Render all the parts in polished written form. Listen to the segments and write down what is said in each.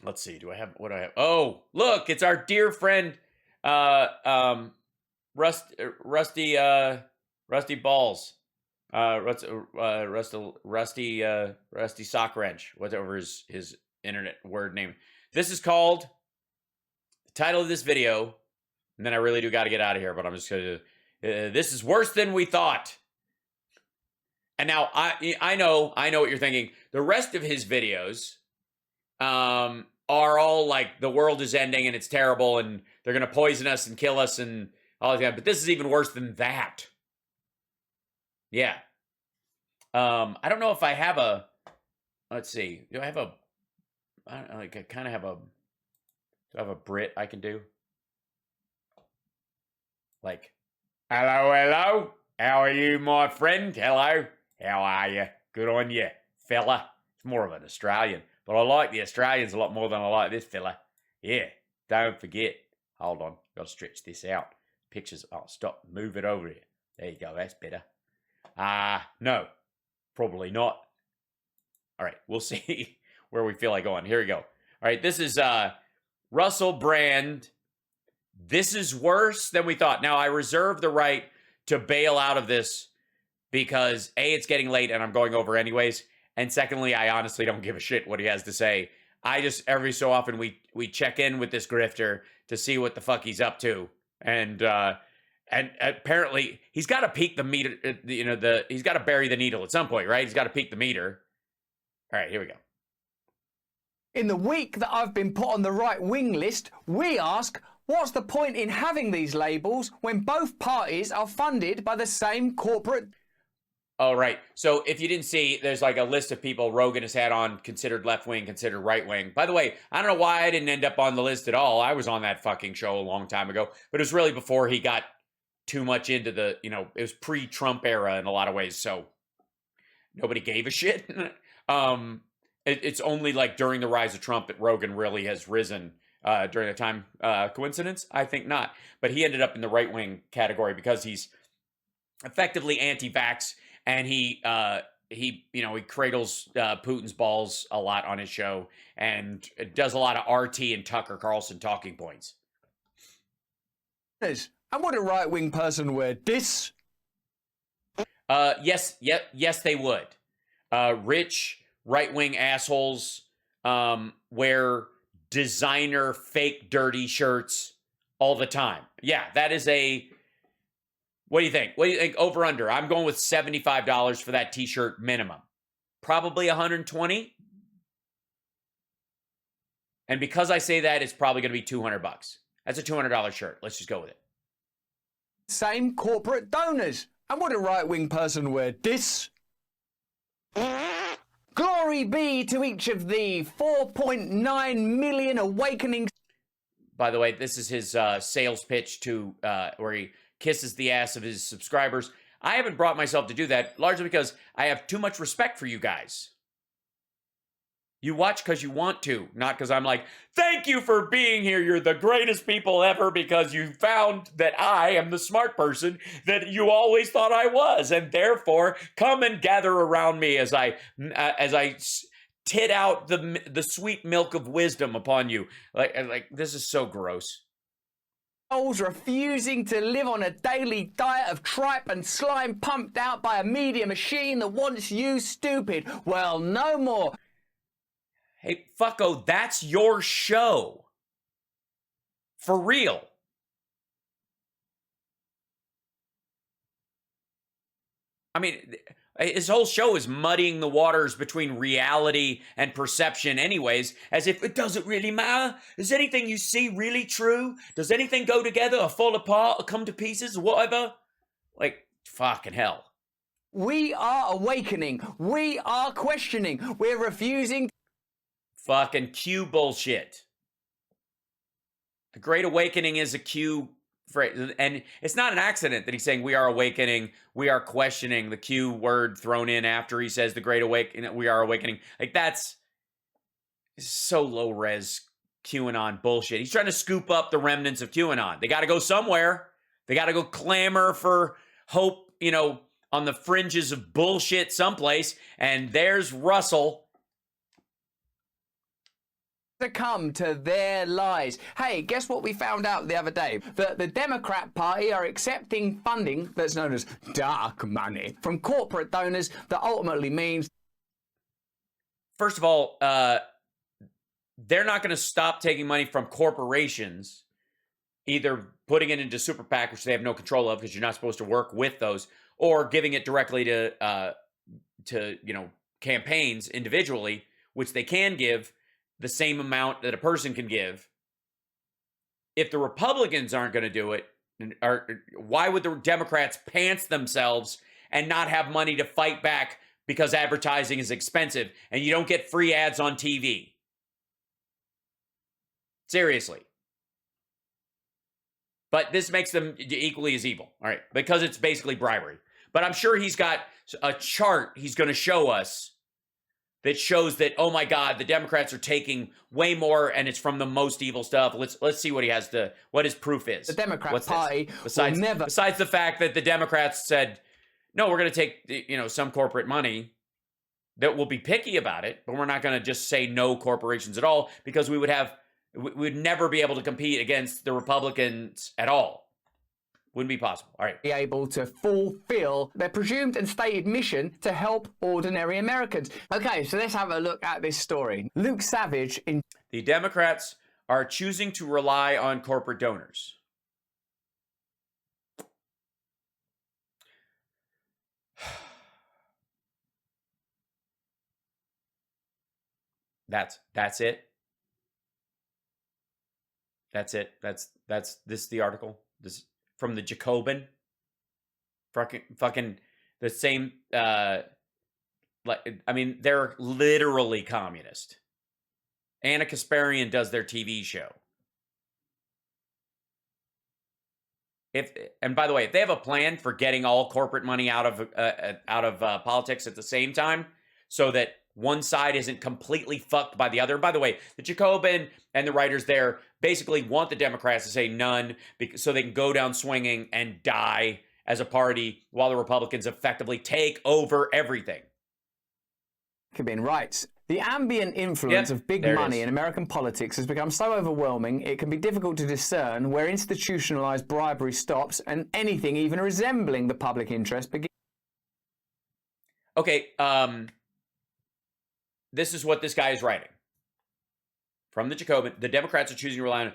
Let's see. What do I have? Oh, look, it's our dear friend, uh, um, Rusty, Rusty Balls, Rusty Sock Wrench, whatever his internet word name. This is called the title of this video, and then I really do got to get out of here. But I'm just gonna. This is worse than we thought. And now I know what you're thinking. The rest of his videos, are all like the world is ending and it's terrible and they're gonna poison us and kill us and all that. But this is even worse than that. Yeah. I don't know if I have a. Let's see. Do I have a? I kind of have a. Do I have a Brit I can do? Like, hello, hello. How are you, my friend? Hello. How are you? Good on you, fella. It's more of an Australian. But I like the Australians a lot more than I like this fella. Yeah, don't forget. Hold on, got to stretch this out. Pictures. Oh, stop. Move it over here. There you go. That's better. No, probably not. All right, we'll see where we feel like going. Here we go. All right, this is Russell Brand. This is worse than we thought. Now, I reserve the right to bail out of this because A, it's getting late and I'm going over anyways. And secondly, I honestly don't give a shit what he has to say. I just, every so often, we check in with this grifter to see what the fuck he's up to. And apparently, he's got to peak the meter, he's got to bury the needle at some point, right? He's got to peak the meter. All right, here we go. In the week that I've been put on the right-wing list, we ask, what's the point in having these labels when both parties are funded by the same corporate... Oh, right. So if you didn't see, there's like a list of people Rogan has had on considered left wing, considered right wing. By the way, I don't know why I didn't end up on the list at all. I was on that fucking show a long time ago, but it was really before he got too much into the, it was pre-Trump era in a lot of ways. So nobody gave a shit. It's only like during the rise of Trump that Rogan really has risen during the time. Coincidence? I think not. But he ended up in the right wing category because he's effectively anti-vax. And he cradles Putin's balls a lot on his show and does a lot of RT and Tucker Carlson talking points. And would a right-wing person wear this? Yes, they would. Rich right-wing assholes wear designer fake dirty shirts all the time. Yeah, that is a... What do you think? What do you think? Over under. I'm going with $75 for that t-shirt minimum. Probably $120. And because I say that, it's probably going to be $200. That's a $200 shirt. Let's just go with it. Same corporate donors. And would a right-wing person wear this? Glory be to each of the 4.9 million awakenings. By the way, this is his sales pitch to where he kisses the ass of his subscribers. I haven't brought myself to do that, largely because I have too much respect for you guys. You watch because you want to, not because I'm like, thank you for being here. You're the greatest people ever because you found that I am the smart person that you always thought I was. And therefore, come and gather around me as I tit out the sweet milk of wisdom upon you. Like this is so gross. Refusing to live on a daily diet of tripe and slime pumped out by a media machine that wants you stupid. Well, no more. Hey, fucko, that's your show. For real. I mean, his whole show is muddying the waters between reality and perception anyways, as if it doesn't really matter. Is anything you see really true? Does anything go together or fall apart or come to pieces or whatever? Like, fucking hell. We are awakening. We are questioning. We're refusing. Fucking Q bullshit. The Great Awakening is a Q phrase, and it's not an accident that he's saying we are awakening, we are questioning, the Q word thrown in after he says the Great Awakening, we are awakening. Like, that's so low-res QAnon bullshit. He's trying to scoop up the remnants of QAnon. They got to go somewhere. They got to go clamor for hope, on the fringes of bullshit someplace, and there's Russell. succumb to their lies. Hey, guess what we found out the other day? That the Democrat Party are accepting funding that's known as dark money from corporate donors that ultimately means... First of all, they're not going to stop taking money from corporations, either putting it into super PAC, which they have no control of because you're not supposed to work with those, or giving it directly to campaigns individually, which they can give the same amount that a person can give. If the Republicans aren't going to do it, why would the Democrats pants themselves and not have money to fight back because advertising is expensive and you don't get free ads on TV? Seriously. But this makes them equally as evil, all right, because it's basically bribery. But I'm sure he's got a chart he's going to show us that shows that, oh my God, the Democrats are taking way more, and it's from the most evil stuff. Let's see what he has to, what his proof is. The Democrat Party besides, will never... Besides the fact that the Democrats said, no, we're going to take, some corporate money, that we'll be picky about it, but we're not going to just say no corporations at all, because we would never be able to compete against the Republicans at all. Wouldn't be possible. All right. Be able to fulfill their presumed and stated mission to help ordinary Americans. Okay, so let's have a look at this story. Luke Savage in... The Democrats are choosing to rely on corporate donors. That's it. That's it. That's this is the article. This from the Jacobin. Fucking the same. They're literally communist. Anna Kasparian does their TV show. And by the way, if they have a plan for getting all corporate money out of politics at the same time, so that one side isn't completely fucked by the other. And by the way, the Jacobin and the writers there basically want the Democrats to say none so they can go down swinging and die as a party while the Republicans effectively take over everything. Jacobin writes, the ambient influence of big money in American politics has become so overwhelming it can be difficult to discern where institutionalized bribery stops and anything even resembling the public interest begins. Okay, this is what this guy is writing. From the Jacobin, the Democrats are choosing to rely on...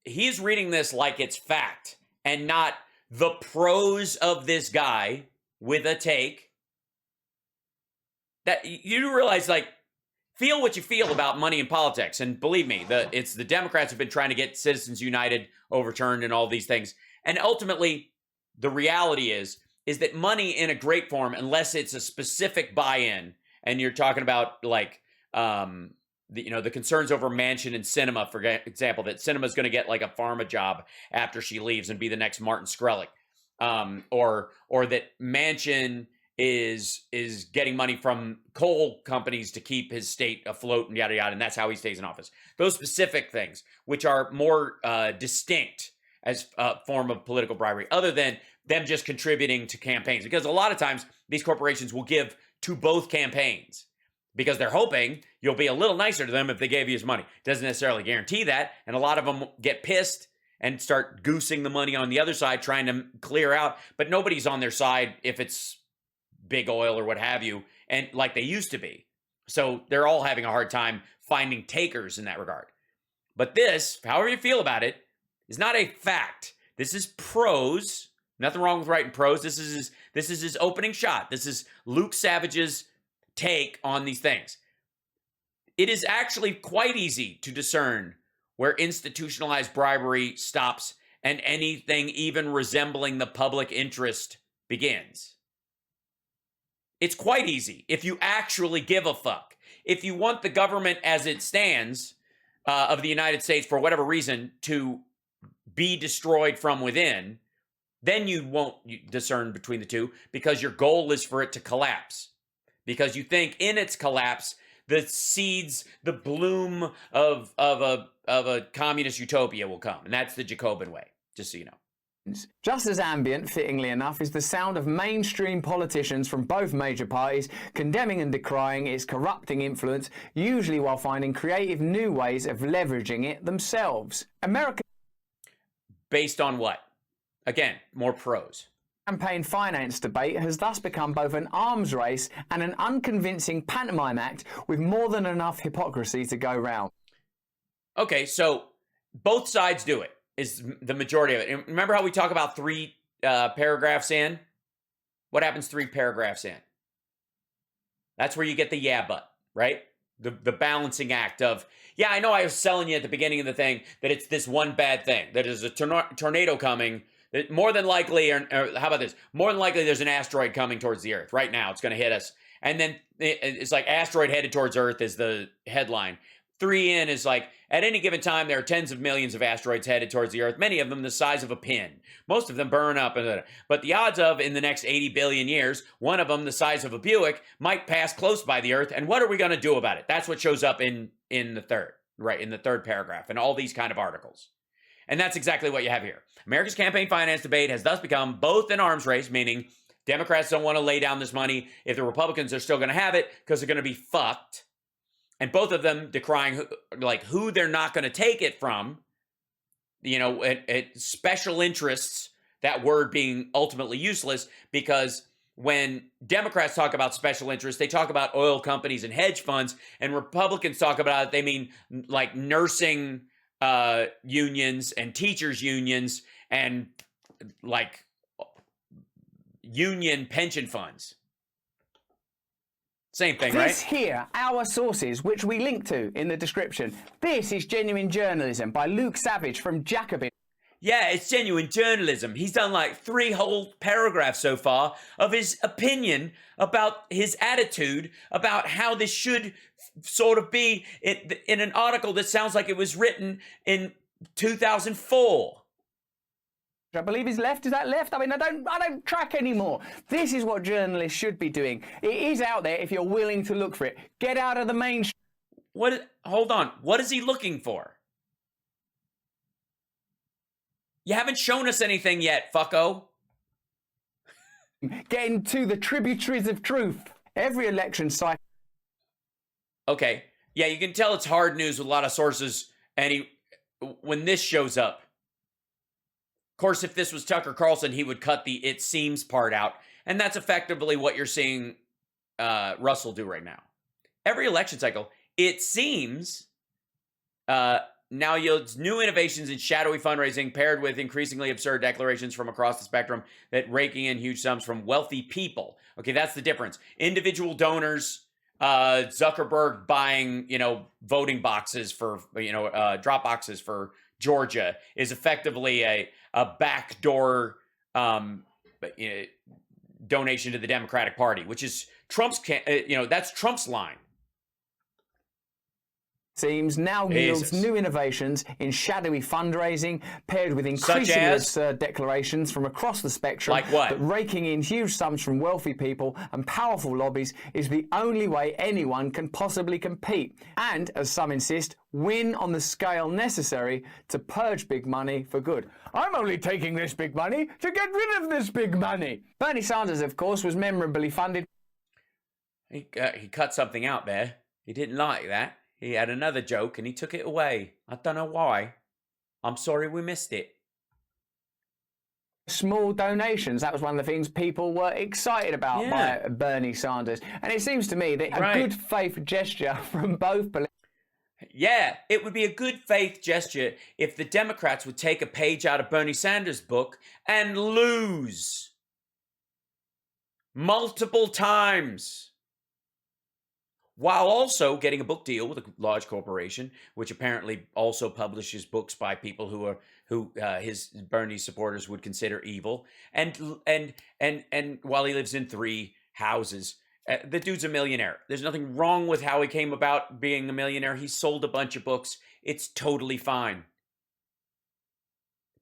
He's reading this like it's fact and not the prose of this guy with a take. That you do realize, feel what you feel about money in politics. And believe me, it's the Democrats who've been trying to get Citizens United overturned and all these things. And ultimately, the reality is that money in a great form, unless it's a specific buy-in, and you're talking about the concerns over Manchin and Sinema, for example, that Sinema's going to get like a pharma job after she leaves and be the next Martin Skrellick, or that Manchin is getting money from coal companies to keep his state afloat and yada yada, and that's how he stays in office. Those specific things, which are more distinct as a form of political bribery, other than them just contributing to campaigns, because a lot of times these corporations will give to both campaigns because they're hoping you'll be a little nicer to them if they gave you his money. Doesn't necessarily guarantee that, and a lot of them get pissed and start goosing the money on the other side, trying to clear out, but nobody's on their side if it's big oil or what have you, and like they used to be. So they're all having a hard time finding takers in that regard. But this, however you feel about it, is not a fact. This is prose. Nothing wrong with writing prose. This is his opening shot. This is Luke Savage's take on these things. It is actually quite easy to discern where institutionalized bribery stops and anything even resembling the public interest begins. It's quite easy if you actually give a fuck. If you want the government as it stands of the United States, for whatever reason, to be destroyed from within, then you won't discern between the two, because your goal is for it to collapse. Because you think in its collapse, the seeds, the bloom of a communist utopia will come. And that's the Jacobin way, just so you know. Just as ambient, fittingly enough, is the sound of mainstream politicians from both major parties condemning and decrying its corrupting influence, usually while finding creative new ways of leveraging it themselves. American Based on what? Again, more pros. Campaign finance debate has thus become both an arms race and an unconvincing pantomime act with more than enough hypocrisy to go round. Okay, so both sides do it, is the majority of it. And remember how we talk about 3 paragraphs in? What happens 3 paragraphs in? That's where you get the yeah, but, right? The balancing act of, yeah, I know I was selling you at the beginning of the thing that it's this one bad thing, that is a tornado coming. More than likely, or how about this? More than likely, there's an asteroid coming towards the Earth. Right now, it's going to hit us. And then it's like asteroid headed towards Earth is the headline. 3 in is like, at any given time, there are tens of millions of asteroids headed towards the Earth, many of them the size of a pin. Most of them burn up. But the odds of, in the next 80 billion years, one of them the size of a Buick might pass close by the Earth. And what are we going to do about it? That's what shows up in the third, right, in the third paragraph, in all these kind of articles. And that's exactly what you have here. America's campaign finance debate has thus become both an arms race, meaning Democrats don't want to lay down this money if the Republicans are still going to have it because they're going to be fucked. And both of them decrying who they're not going to take it from, at special interests, that word being ultimately useless, because when Democrats talk about special interests, they talk about oil companies and hedge funds, and Republicans talk about it, they mean like nursing unions and teachers unions and like union pension funds. Same thing, right? This here, our sources, which we link to in the description. This is Genuine Journalism by Luke Savage from Jacobin. Yeah, it's genuine journalism. He's done like 3 whole paragraphs so far of his opinion about his attitude about how this should sort of be in an article that sounds like it was written in 2004. I believe is left. Is that left? I mean, I don't track anymore. This is what journalists should be doing. It is out there if you're willing to look for it. Get out of the mainstream. Hold on. What is he looking for? You haven't shown us anything yet, fucko. Get into the tributaries of truth. Every election cycle. Okay. Yeah, you can tell it's hard news with a lot of sources. And when this shows up, of course, if this was Tucker Carlson, he would cut the "it seems" part out. And that's effectively what you're seeing Russell do right now. Every election cycle, it seems, now yields new innovations in shadowy fundraising paired with increasingly absurd declarations from across the spectrum that raking in huge sums from wealthy people. Okay, that's the difference. Individual donors, Zuckerberg buying, voting boxes for, drop boxes for Georgia is effectively a backdoor donation to the Democratic Party, which is Trump's, that's Trump's line. Seems now yields new innovations in shadowy fundraising paired with increasingly absurd declarations from across the spectrum. Like what? That raking in huge sums from wealthy people and powerful lobbies is the only way anyone can possibly compete. And, as some insist, win on the scale necessary to purge big money for good. I'm only taking this big money to get rid of this big money. Bernie Sanders, of course, was memorably funded. He cut something out there. He didn't like that. He had another joke and he took it away. I don't know why. I'm sorry we missed it. Small donations. That was one of the things people were excited about by Bernie Sanders. And it seems to me that a good faith gesture from both. Yeah, it would be a good faith gesture if the Democrats would take a page out of Bernie Sanders' book and lose multiple times, while also getting a book deal with a large corporation, which apparently also publishes books by people who his Bernie supporters would consider evil, and while he lives in 3 houses. The dude's a millionaire. There's nothing wrong with how he came about being a millionaire. He sold a bunch of books. It's totally fine.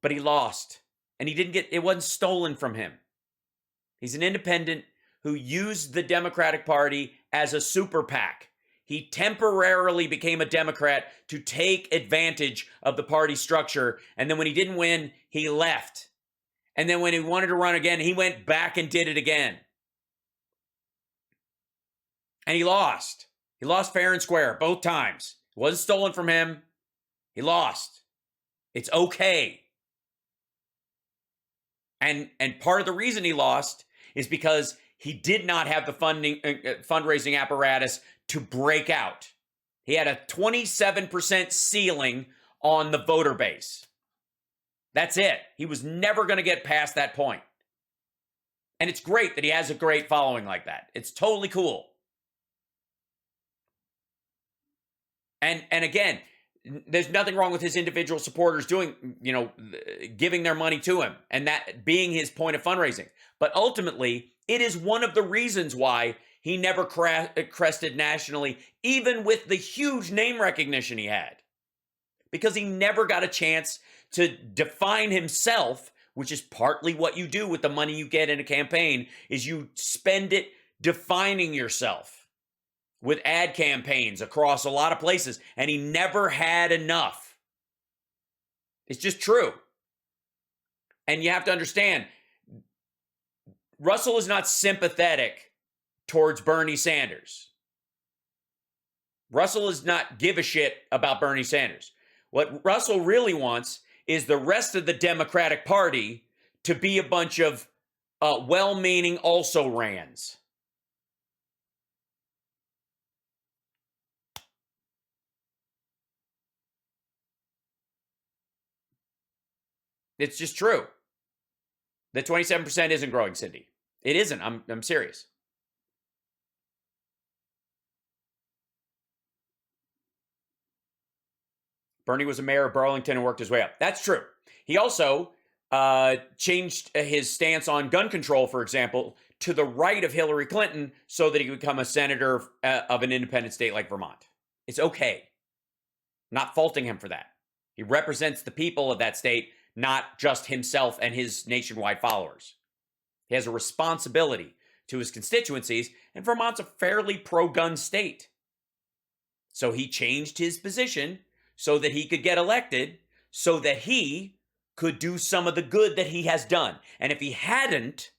But he lost, and it wasn't stolen from him. He's an independent who used the Democratic Party as a super PAC. He temporarily became a Democrat to take advantage of the party structure, and then when he didn't win, he left. And then when he wanted to run again, he went back and did it again. And he lost. He lost fair and square both times. It wasn't stolen from him. He lost. It's okay. And part of the reason he lost is because he did not have the fundraising apparatus to break out. He had a 27% ceiling on the voter base. That's it. He was never going to get past that point. And it's great that he has a great following like that. It's totally cool. And again, there's nothing wrong with his individual supporters doing, giving their money to him and that being his point of fundraising. But ultimately, it is one of the reasons why he never crested nationally, even with the huge name recognition he had. Because he never got a chance to define himself, which is partly what you do with the money you get in a campaign, is you spend it defining yourself with ad campaigns across a lot of places, and he never had enough. It's just true. And you have to understand, Russell is not sympathetic towards Bernie Sanders. Russell does not give a shit about Bernie Sanders. What Russell really wants is the rest of the Democratic Party to be a bunch of well-meaning also-rans. It's just true. The 27% isn't growing, Cindy. It isn't. I'm serious. Bernie was a mayor of Burlington and worked his way up. That's true. He also changed his stance on gun control, for example, to the right of Hillary Clinton so that he could become a senator of an independent state like Vermont. It's okay. Not faulting him for that. He represents the people of that state, not just himself and his nationwide followers. He has a responsibility to his constituencies, and Vermont's a fairly pro-gun state. So he changed his position so that he could get elected, so that he could do some of the good that he has done. And if he hadn't,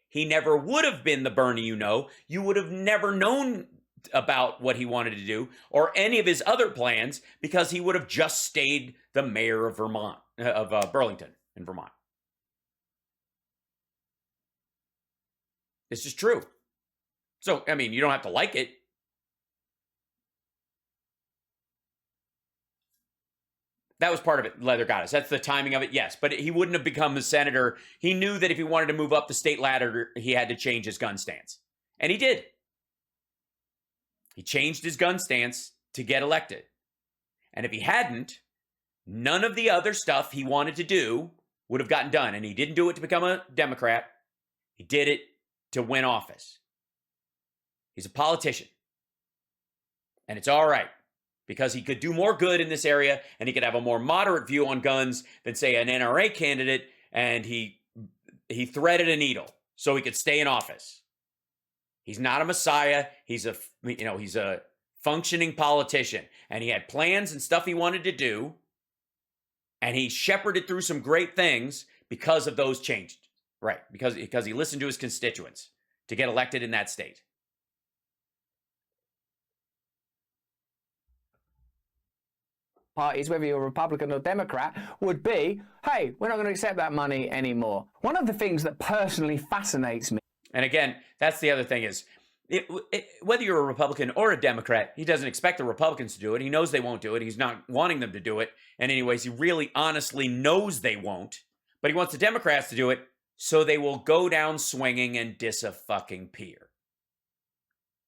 he never would have been the Bernie you know. You would have never known about what he wanted to do or any of his other plans, because he would have just stayed the mayor of Burlington in Vermont. It's just true. So, I mean, you don't have to like it. That was part of it, Leather Goddess. That's the timing of it, yes. But he wouldn't have become a senator. He knew that if he wanted to move up the state ladder, he had to change his gun stance. And he did. He changed his gun stance to get elected. And if he hadn't, none of the other stuff he wanted to do would have gotten done. And he didn't do it to become a Democrat. He did it to win office. He's a politician. And it's all right, because he could do more good in this area, and he could have a more moderate view on guns than, say, an NRA candidate, and he threaded a needle so he could stay in office. He's not a messiah. He's a functioning politician, and he had plans and stuff he wanted to do, and he shepherded through some great things because of those changes. Right, because he listened to his constituents to get elected in that state. Parties, whether you're Republican or Democrat, would be, hey, we're not going to accept that money anymore. One of the things that personally fascinates me. And again, that's the other thing is, whether you're a Republican or a Democrat, he doesn't expect the Republicans to do it. He knows they won't do it. He's not wanting them to do it. And anyways, he really honestly knows they won't. But he wants the Democrats to do it so they will go down swinging and diss a fucking peer.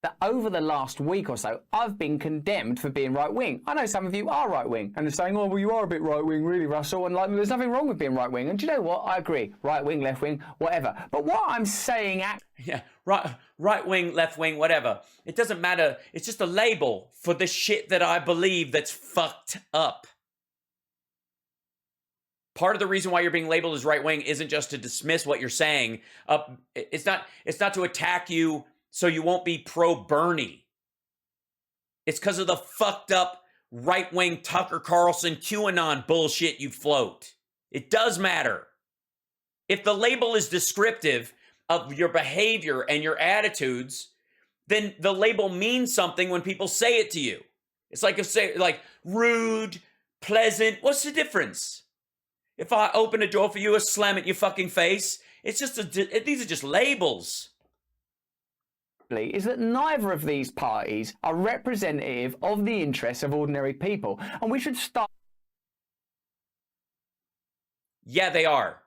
That over the last week or so, I've been condemned for being right-wing. I know some of you are right-wing, and they're saying, oh, well, you are a bit right-wing, really, Russell, and there's nothing wrong with being right-wing. And do you know what? I agree. Right-wing, left-wing, whatever. But what I'm saying... Yeah, right-wing, left-wing, whatever. It doesn't matter. It's just a label for the shit that I believe that's fucked up. Part of the reason why you're being labeled as right-wing isn't just to dismiss what you're saying. It's not to attack you so you won't be pro-Bernie. It's because of the fucked up right-wing Tucker Carlson QAnon bullshit you float. It does matter. If the label is descriptive of your behavior and your attitudes, then the label means something when people say it to you. It's like, rude, pleasant. What's the difference? If I open a door for you, I slam it in your fucking face. It's just these are just labels. Is that neither of these parties are representative of the interests of ordinary people, and we should start. Yeah, they are.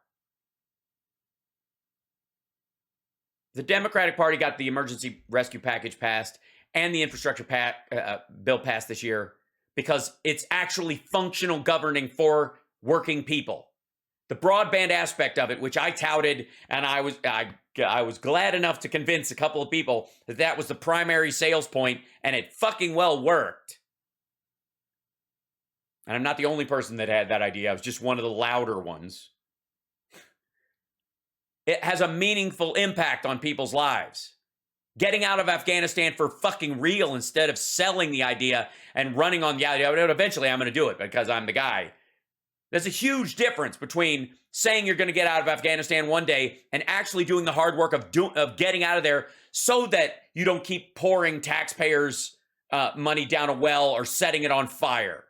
The Democratic Party got the emergency rescue package passed and the infrastructure bill passed this year because it's actually functional governing for working people. The broadband aspect of it, which I touted, and I was glad enough to convince a couple of people that that was the primary sales point, and it fucking well worked. And I'm not the only person that had that idea. I was just one of the louder ones. It has a meaningful impact on people's lives. Getting out of Afghanistan for fucking real instead of selling the idea and running on the idea. Eventually, I'm going to do it because I'm the guy. There's a huge difference between saying you're going to get out of Afghanistan one day and actually doing the hard work of getting out of there so that you don't keep pouring taxpayers' money down a well or setting it on fire.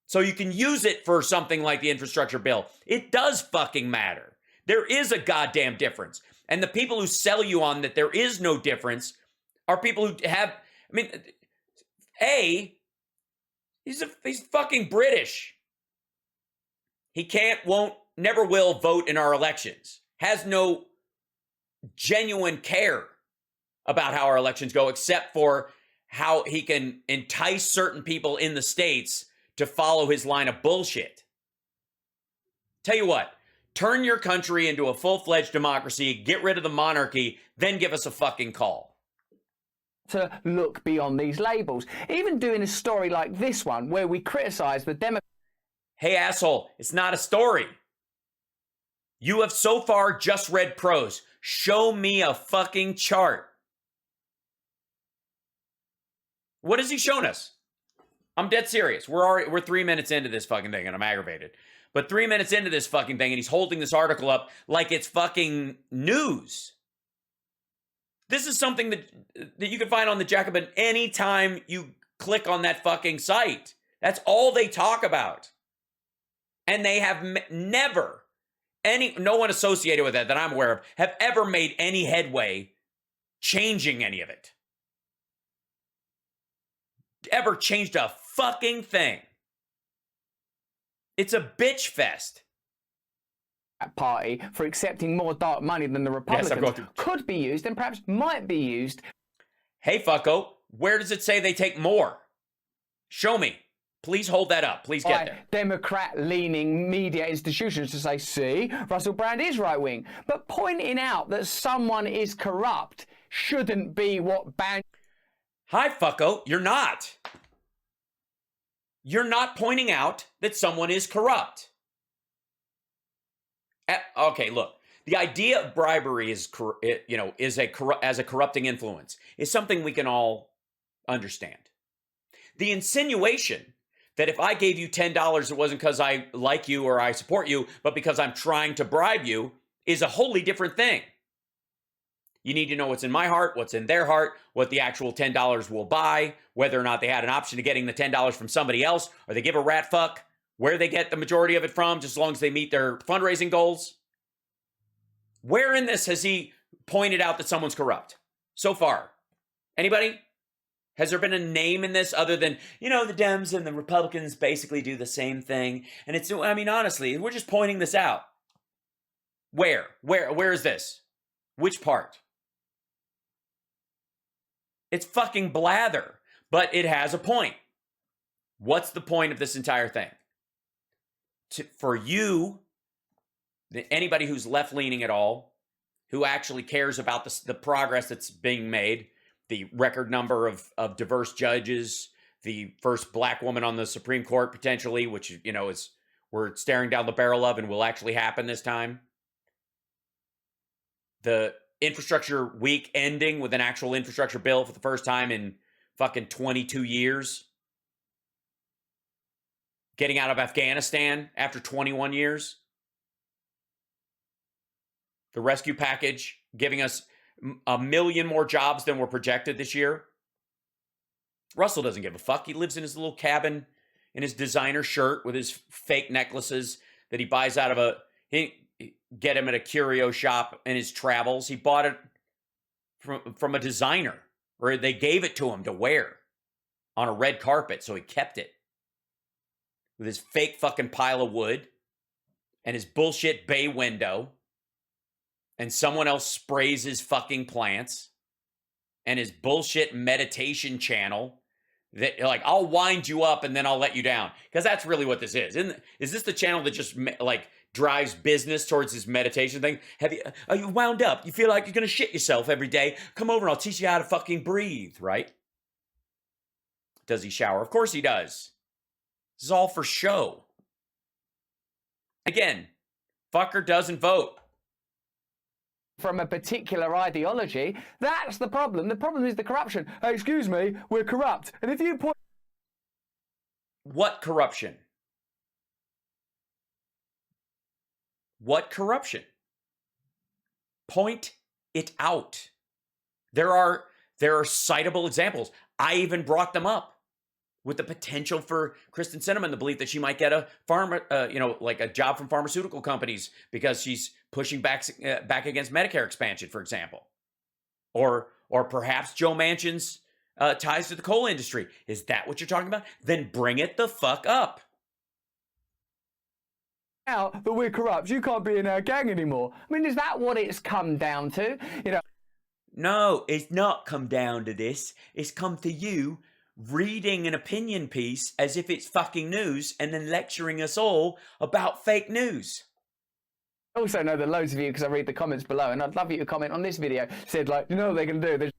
So you can use it for something like the infrastructure bill. It does fucking matter. There is a goddamn difference. And the people who sell you on that there is no difference are people who have, he's fucking British. He can't, won't, never will vote in our elections. Has no genuine care about how our elections go, except for how he can entice certain people in the States to follow his line of bullshit. Tell you what, turn your country into a full-fledged democracy, get rid of the monarchy, then give us a fucking call. To look beyond these labels. Even doing a story like this one, where we criticize the Democrats. Hey, asshole, it's not a story. You have so far just read prose. Show me a fucking chart. What has he shown us? I'm dead serious. We're 3 minutes into this fucking thing, and I'm aggravated. But 3 minutes into this fucking thing, and he's holding this article up like it's fucking news. This is something that you can find on the Jacobin anytime you click on that fucking site. That's all they talk about. And they have never, no one associated with that I'm aware of, have ever made any headway changing any of it. Ever changed a fucking thing. It's a bitch fest. Party for accepting more dark money than the Republicans could be used and perhaps might be used. Hey, fucko, where does it say they take more? Show me. Please hold that up. Please get there. Democrat-leaning media institutions to say, see, Russell Brand is right-wing. But pointing out that someone is corrupt shouldn't be what bans... Hi, fucko, you're not. You're not pointing out that someone is corrupt. Okay, look. The idea of bribery is as a corrupting influence is something we can all understand. The insinuation that if I gave you $10, it wasn't because I like you or I support you, but because I'm trying to bribe you, is a wholly different thing. You need to know what's in my heart, what's in their heart, what the actual $10 will buy, whether or not they had an option of getting the $10 from somebody else, or they give a rat fuck where they get the majority of it from, just as long as they meet their fundraising goals. Where in this has he pointed out that someone's corrupt so far? Anybody? Has there been a name in this other than, the Dems and the Republicans basically do the same thing? And it's, honestly, we're just pointing this out. Where is this? Which part? It's fucking blather, but it has a point. What's the point of this entire thing? For you, anybody who's left-leaning at all, who actually cares about the progress that's being made, the record number of diverse judges, the first black woman on the Supreme Court potentially, which, is we're staring down the barrel of and will actually happen this time. The infrastructure week ending with an actual infrastructure bill for the first time in fucking 22 years. Getting out of Afghanistan after 21 years. The rescue package giving us 1 million more jobs than were projected this year. Russell doesn't give a fuck. He lives in his little cabin in his designer shirt with his fake necklaces that he buys out of get him at a curio shop in his travels. He bought it from a designer, or they gave it to him to wear on a red carpet, so he kept it with his fake fucking pile of wood and his bullshit bay window, and someone else sprays his fucking plants, and his bullshit meditation channel that, like, I'll wind you up and then I'll let you down. Because that's really what this is. Is this the channel that just, like, drives business towards his meditation thing? Are you wound up? You feel like you're going to shit yourself every day? Come over and I'll teach you how to fucking breathe, right? Does he shower? Of course he does. This is all for show. Again, fucker doesn't vote. From a particular ideology, that's the problem. The problem is the corruption. Hey, excuse me, we're corrupt. And if you point... What corruption? What corruption? Point it out. There are citable examples. I even brought them up with the potential for Kristen Sinema, the belief that she might get a a job from pharmaceutical companies because she's pushing back against Medicare expansion, for example, or perhaps Joe Manchin's ties to the coal industry. Is that what you're talking about? Then bring it the fuck up. Now that we're corrupt, you can't be in our gang anymore. I mean, is that what it's come down to? You know. No, it's not come down to this. It's come to you reading an opinion piece as if it's fucking news and then lecturing us all about fake news. I also know that loads of you, because I read the comments below, and I'd love you to comment on this video, said, like, you know what they can do?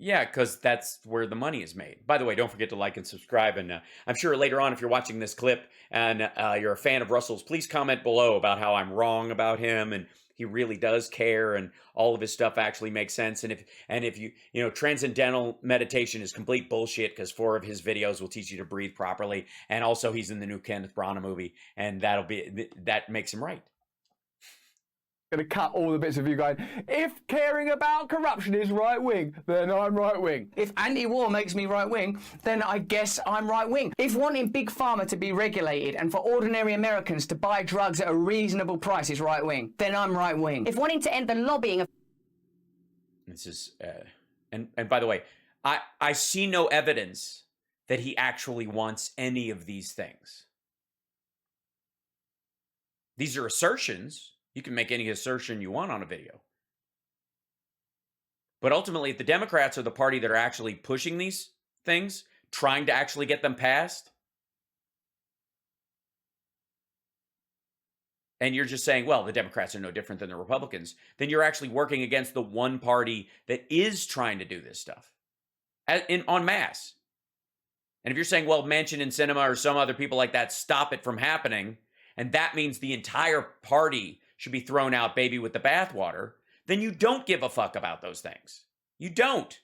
Yeah, because that's where the money is made. By the way, don't forget to like and subscribe. And I'm sure later on, if you're watching this clip and you're a fan of Russell's, please comment below about how I'm wrong about him and he really does care and all of his stuff actually makes sense. And if you transcendental meditation is complete bullshit, because 4 of his videos will teach you to breathe properly. And also he's in the new Kenneth Branagh movie, and that makes him right. Going to cut all the bits of you going, if caring about corruption is right-wing, then I'm right-wing. If anti-war makes me right-wing, then I guess I'm right-wing. If wanting Big Pharma to be regulated and for ordinary Americans to buy drugs at a reasonable price is right-wing, then I'm right-wing. If wanting to end the lobbying of... This is, and by the way, I see no evidence that he actually wants any of these things. These are assertions. You can make any assertion you want on a video. But ultimately, if the Democrats are the party that are actually pushing these things, trying to actually get them passed, and you're just saying, well, the Democrats are no different than the Republicans, then you're actually working against the one party that is trying to do this stuff en masse. And if you're saying, well, Manchin and Sinema or some other people like that stop it from happening, and that means the entire party should be thrown out baby with the bathwater, then you don't give a fuck about those things. You don't.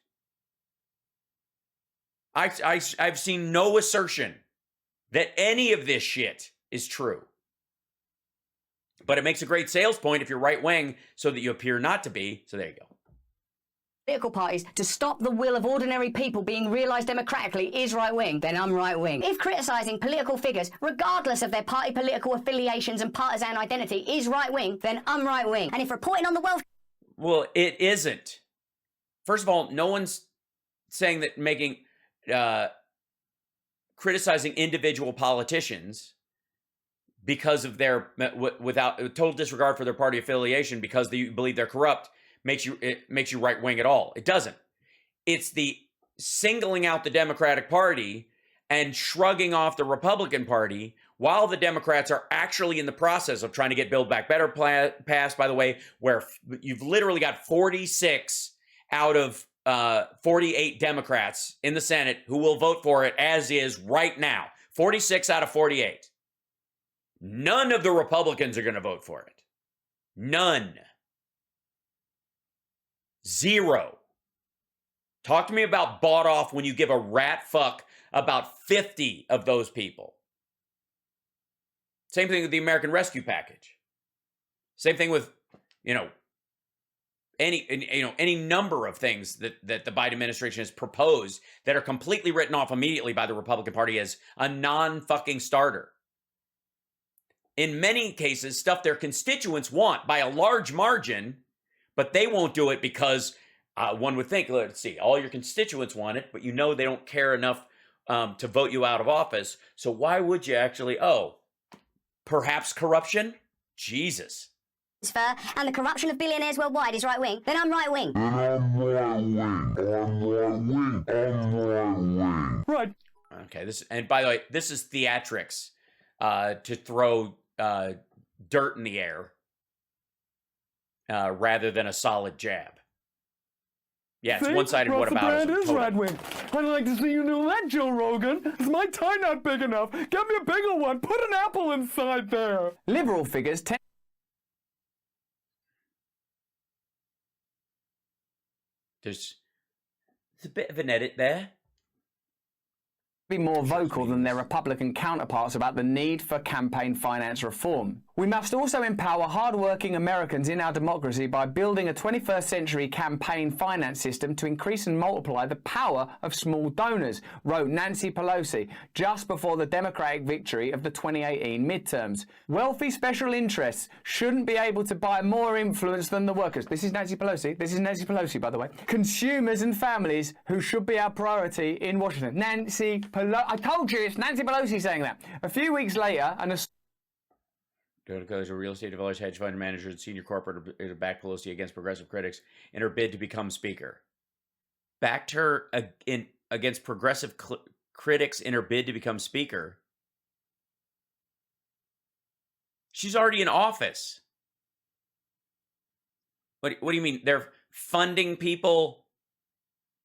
I've seen no assertion that any of this shit is true. But it makes a great sales point if you're right-wing so that you appear not to be. So there you go. Political parties to stop the will of ordinary people being realised democratically is right-wing, then I'm right-wing. If criticising political figures, regardless of their party political affiliations and partisan identity, is right-wing, then I'm right-wing. And if reporting on the wealth... Well, it isn't. First of all, no one's saying that making... criticizing individual politicians because of their... without total disregard for their party affiliation because you believe they're corrupt makes you right-wing at all. It doesn't. It's the singling out the Democratic Party and shrugging off the Republican Party while the Democrats are actually in the process of trying to get Build Back Better passed, by the way, where you've literally got 46 out of 48 Democrats in the Senate who will vote for it as is right now. 46 out of 48. None of the Republicans are going to vote for it. None. 0. Talk to me about bought off when you give a rat fuck about 50 of those people. Same thing with the American Rescue Package. Same thing with, any number of things that the Biden administration has proposed that are completely written off immediately by the Republican Party as a non-fucking starter. In many cases, stuff their constituents want by a large margin, but they won't do it because one would think, let's see, all your constituents want it, but you know they don't care enough to vote you out of office. So why would you actually? Oh, perhaps corruption? Jesus. And the corruption of billionaires worldwide is right wing, then I'm right wing. Right. Okay, and by the way, this is theatrics to throw dirt in the air rather than a solid jab. Yeah, it's one-sided whataboutism. Is right wing. I'd like to see you do that, Joe Rogan. Is my tie not big enough? Get me a bigger one. Put an apple inside there. Liberal figures tend There's a bit of an edit there. be more vocal than their Republican counterparts about the need for campaign finance reform. We must also empower hard-working Americans in our democracy by building a 21st century campaign finance system to increase and multiply the power of small donors, wrote Nancy Pelosi just before the Democratic victory of the 2018 midterms. Wealthy special interests shouldn't be able to buy more influence than the workers. This is Nancy Pelosi. This is Nancy Pelosi, by the way. Consumers and families who should be our priority in Washington. Nancy Pelosi. I told you, it's Nancy Pelosi saying that. A few weeks later, Goes to real estate developers, hedge fund managers, and senior corporate to back Pelosi against progressive critics in her bid to become speaker. Backed her against progressive critics in her bid to become speaker. She's already in office. What do you mean? They're funding people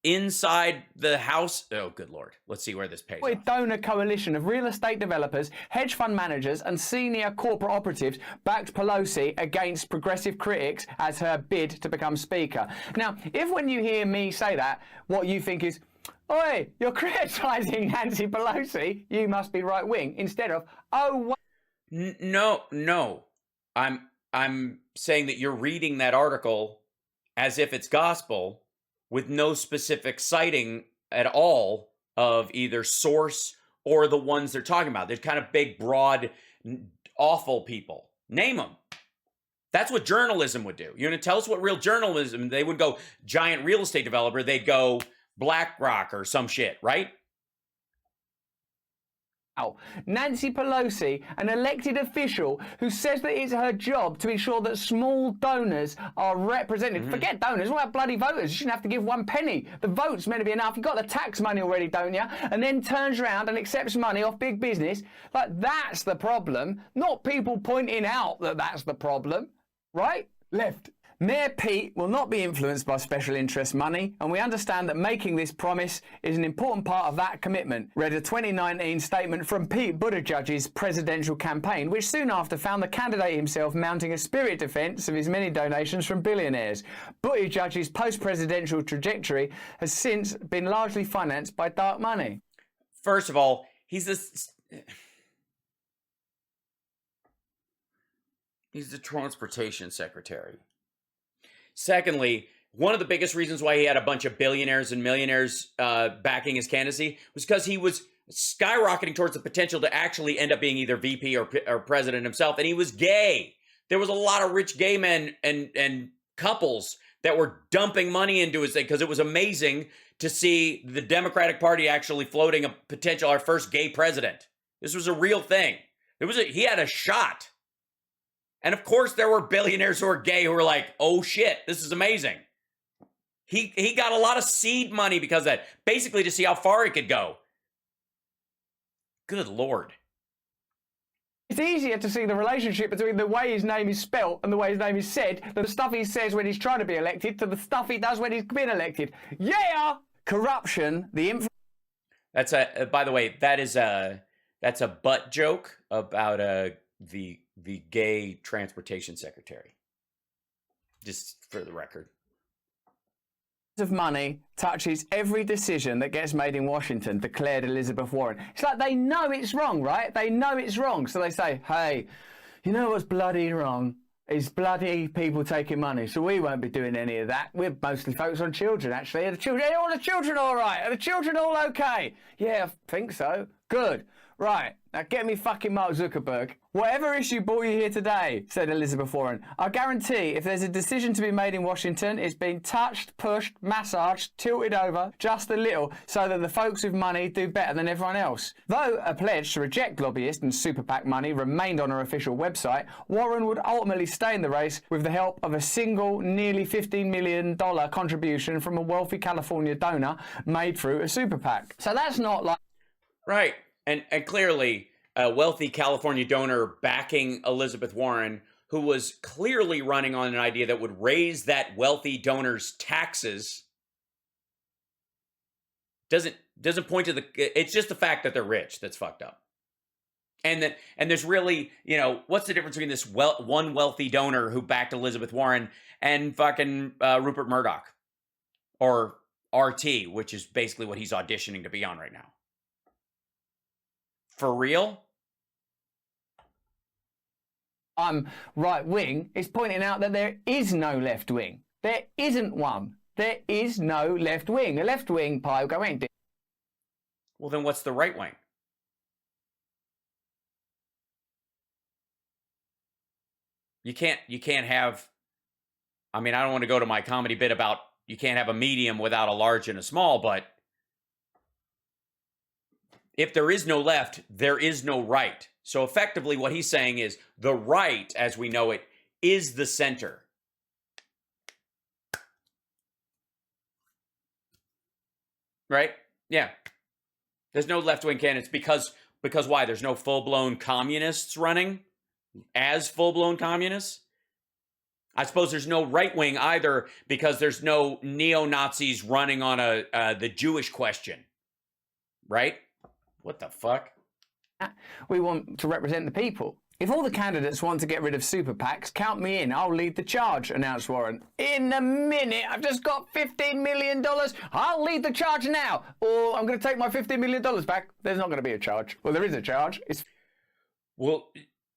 inside the House? Oh, good Lord. Let's see where this pays off. Donor coalition of real estate developers, hedge fund managers, and senior corporate operatives backed Pelosi against progressive critics as her bid to become speaker. Now, if when you hear me say that, what you think is, oi, you're criticising Nancy Pelosi, you must be right wing, instead of, oh, No. I'm saying that you're reading that article as if it's gospel, with no specific citing at all of either source or the ones they're talking about. They're kind of big, broad, awful people. Name them. That's what journalism would do. You're going to tell us what real journalism, they would go giant real estate developer, they'd go BlackRock or some shit, right? Nancy Pelosi, an elected official who says that it's her job to ensure that small donors are represented. Forget donors, what about bloody voters? You shouldn't have to give 1 penny. The vote's meant to be enough. You've got the tax money already, don't you? And then turns around and accepts money off big business. Like, that's the problem, not people pointing out that that's the problem. Right? Left. Mayor Pete will not be influenced by special interest money, and we understand that making this promise is an important part of that commitment, read a 2019 statement from Pete Buttigieg's presidential campaign, which soon after found the candidate himself mounting a spirit defense of his many donations from billionaires. Buttigieg's post-presidential trajectory has since been largely financed by dark money. First of all, he's the transportation secretary. Secondly, one of the biggest reasons why he had a bunch of billionaires and millionaires backing his candidacy was because he was skyrocketing towards the potential to actually end up being either VP or president himself, and he was gay. There was a lot of rich gay men and couples that were dumping money into his thing because it was amazing to see the Democratic Party actually floating our first gay president. This was a real thing. He had a shot. And of course, there were billionaires who were gay who were like, oh shit, this is amazing. He got a lot of seed money because of that, basically to see how far he could go. Good Lord. It's easier to see the relationship between the way his name is spelt and the way his name is said than the stuff he says when he's trying to be elected to the stuff he does when he's been elected. Yeah! Corruption, the influence. That's by the way, that's a butt joke about the gay transportation secretary. Just for the record. Of money touches every decision that gets made in Washington, declared Elizabeth Warren. It's like they know it's wrong, right? They know it's wrong. So they say, hey, you know what's bloody wrong? is bloody people taking money, so we won't be doing any of that. We're mostly focused on children, actually. Are the children all right? Are the children all okay? Yeah, I think so. Good. Right, now get me fucking Mark Zuckerberg. Whatever issue brought you here today, said Elizabeth Warren, I guarantee if there's a decision to be made in Washington, it's been touched, pushed, massaged, tilted over just a little so that the folks with money do better than everyone else. Though a pledge to reject lobbyist and super PAC money remained on her official website, Warren would ultimately stay in the race with the help of a single, nearly $15 million contribution from a wealthy California donor made through a super PAC. So that's not like... Right. And clearly, a wealthy California donor backing Elizabeth Warren, who was clearly running on an idea that would raise that wealthy donor's taxes, doesn't point to the... It's just the fact that they're rich that's fucked up. And there's really, what's the difference between this one wealthy donor who backed Elizabeth Warren and fucking Rupert Murdoch? Or RT, which is basically what he's auditioning to be on right now. For real? I'm right wing is pointing out that there is no left wing. There isn't one. There is no left wing. A left wing pile going. Well, then what's the right wing? You can't have... I mean, I don't want to go to my comedy bit about you can't have a medium without a large and a small, but if there is no left, there is no right. So effectively what he's saying is the right, as we know it, is the center. Right? Yeah. There's no left-wing candidates because why? There's no full-blown communists running as full-blown communists? I suppose there's no right-wing either because there's no neo-Nazis running on the Jewish question. Right? What the fuck? We want to represent the people. If all the candidates want to get rid of super PACs, count me in. I'll lead the charge, announced Warren. In a minute, I've just got $15 million. I'll lead the charge now. Or I'm going to take my $15 million back. There's not going to be a charge. Well, there is a charge. Well,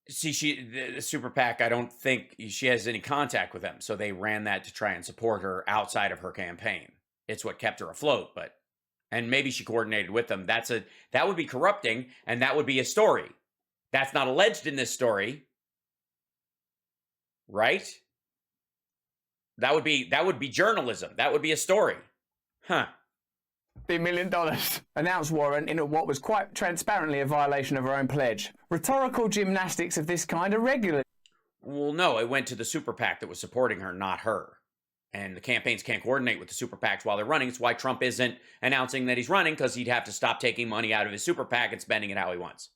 see, the super PAC, I don't think she has any contact with them. So they ran that to try and support her outside of her campaign. It's what kept her afloat, but... And maybe she coordinated with them. That would be corrupting, and that would be a story. That's not alleged in this story. Right? That would be journalism. That would be a story. Huh. $1 million, announced Warren in what was quite transparently a violation of her own pledge. Rhetorical gymnastics of this kind are regular. Well, no, it went to the super PAC that was supporting her, not her. And the campaigns can't coordinate with the super PACs while they're running. It's why Trump isn't announcing that he's running, because he'd have to stop taking money out of his super PAC and spending it how he wants.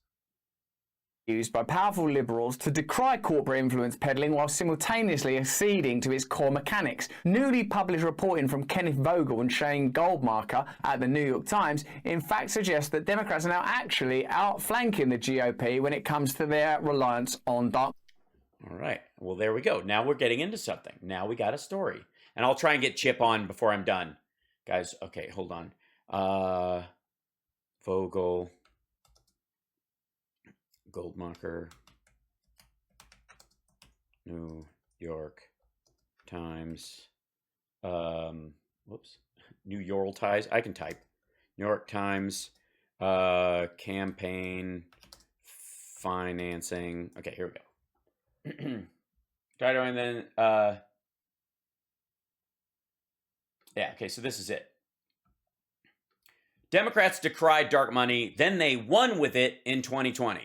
Used by powerful liberals to decry corporate influence peddling while simultaneously acceding to its core mechanics. Newly published reporting from Kenneth Vogel and Shane Goldmarker at the New York Times in fact suggests that Democrats are now actually outflanking the GOP when it comes to their reliance on dark. All right. Well, there we go. Now we're getting into something. Now we got a story. And I'll try and get Chip on before I'm done. Guys, okay, hold on. Vogel, Goldmacher, New York Times, New York Times, I can type. New York Times, campaign financing. Okay, here we go. Try to, and then, yeah, okay, so this is it. Democrats decried dark money, then they won with it in 2020.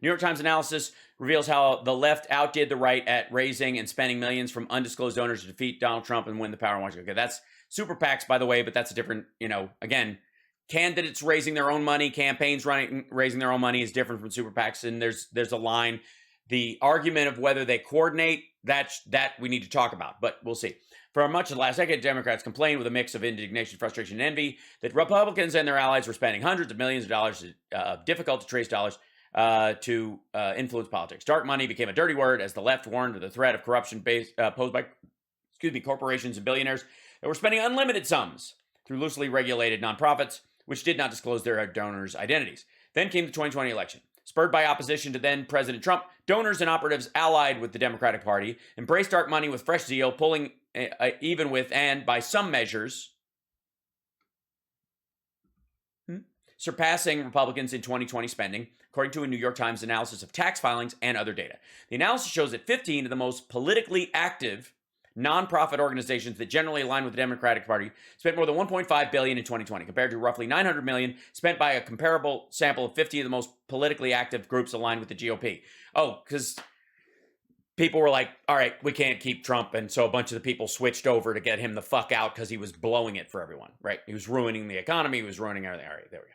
New York Times analysis reveals how the left outdid the right at raising and spending millions from undisclosed donors to defeat Donald Trump and win the power in Washington. Okay, that's super PACs, by the way, but that's a different, again, candidates raising their own money, campaigns raising their own money is different from super PACs, and there's a line. The argument of whether they coordinate, that we need to talk about, but we'll see. For much of the last decade, Democrats complained with a mix of indignation, frustration, and envy that Republicans and their allies were spending hundreds of millions of dollars of difficult-to-trace dollars to influence politics. Dark money became a dirty word as the left warned of the threat of corruption posed by corporations and billionaires that were spending unlimited sums through loosely regulated nonprofits, which did not disclose their donors' identities. Then came the 2020 election. spurred by opposition to then President Trump, donors and operatives allied with the Democratic Party embraced dark money with fresh zeal, pulling even with and, by some measures, surpassing Republicans in 2020 spending, according to a New York Times analysis of tax filings and other data. The analysis shows that 15 of the most politically active nonprofit organizations that generally align with the Democratic Party spent more than $1.5 billion in 2020, compared to roughly $900 million spent by a comparable sample of 50 of the most politically active groups aligned with the GOP. Oh, because people were like, all right, we can't keep Trump, and so a bunch of the people switched over to get him the fuck out because he was blowing it for everyone, right? He was ruining the economy, he was ruining everything. All right, there we go.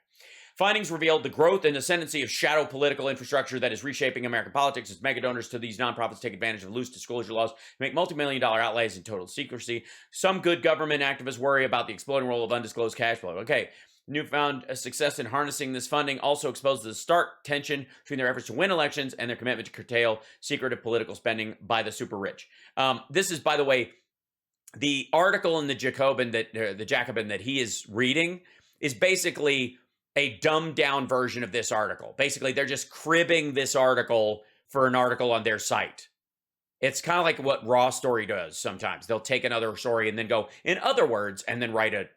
Findings revealed the growth and ascendancy of shadow political infrastructure that is reshaping American politics as mega donors to these nonprofits take advantage of loose disclosure laws to make multi-million-dollar outlays in total secrecy. Some good government activists worry about the exploding role of undisclosed cash flow. Okay, newfound success in harnessing this funding also exposes the stark tension between their efforts to win elections and their commitment to curtail secretive political spending by the super rich. This is, by the way, the article in the Jacobin that he is reading is basically a dumbed down version of this article. Basically, they're just cribbing this article for an article on their site. It's kind of like what Raw Story does sometimes. They'll take another story and then go, in other words, and then write a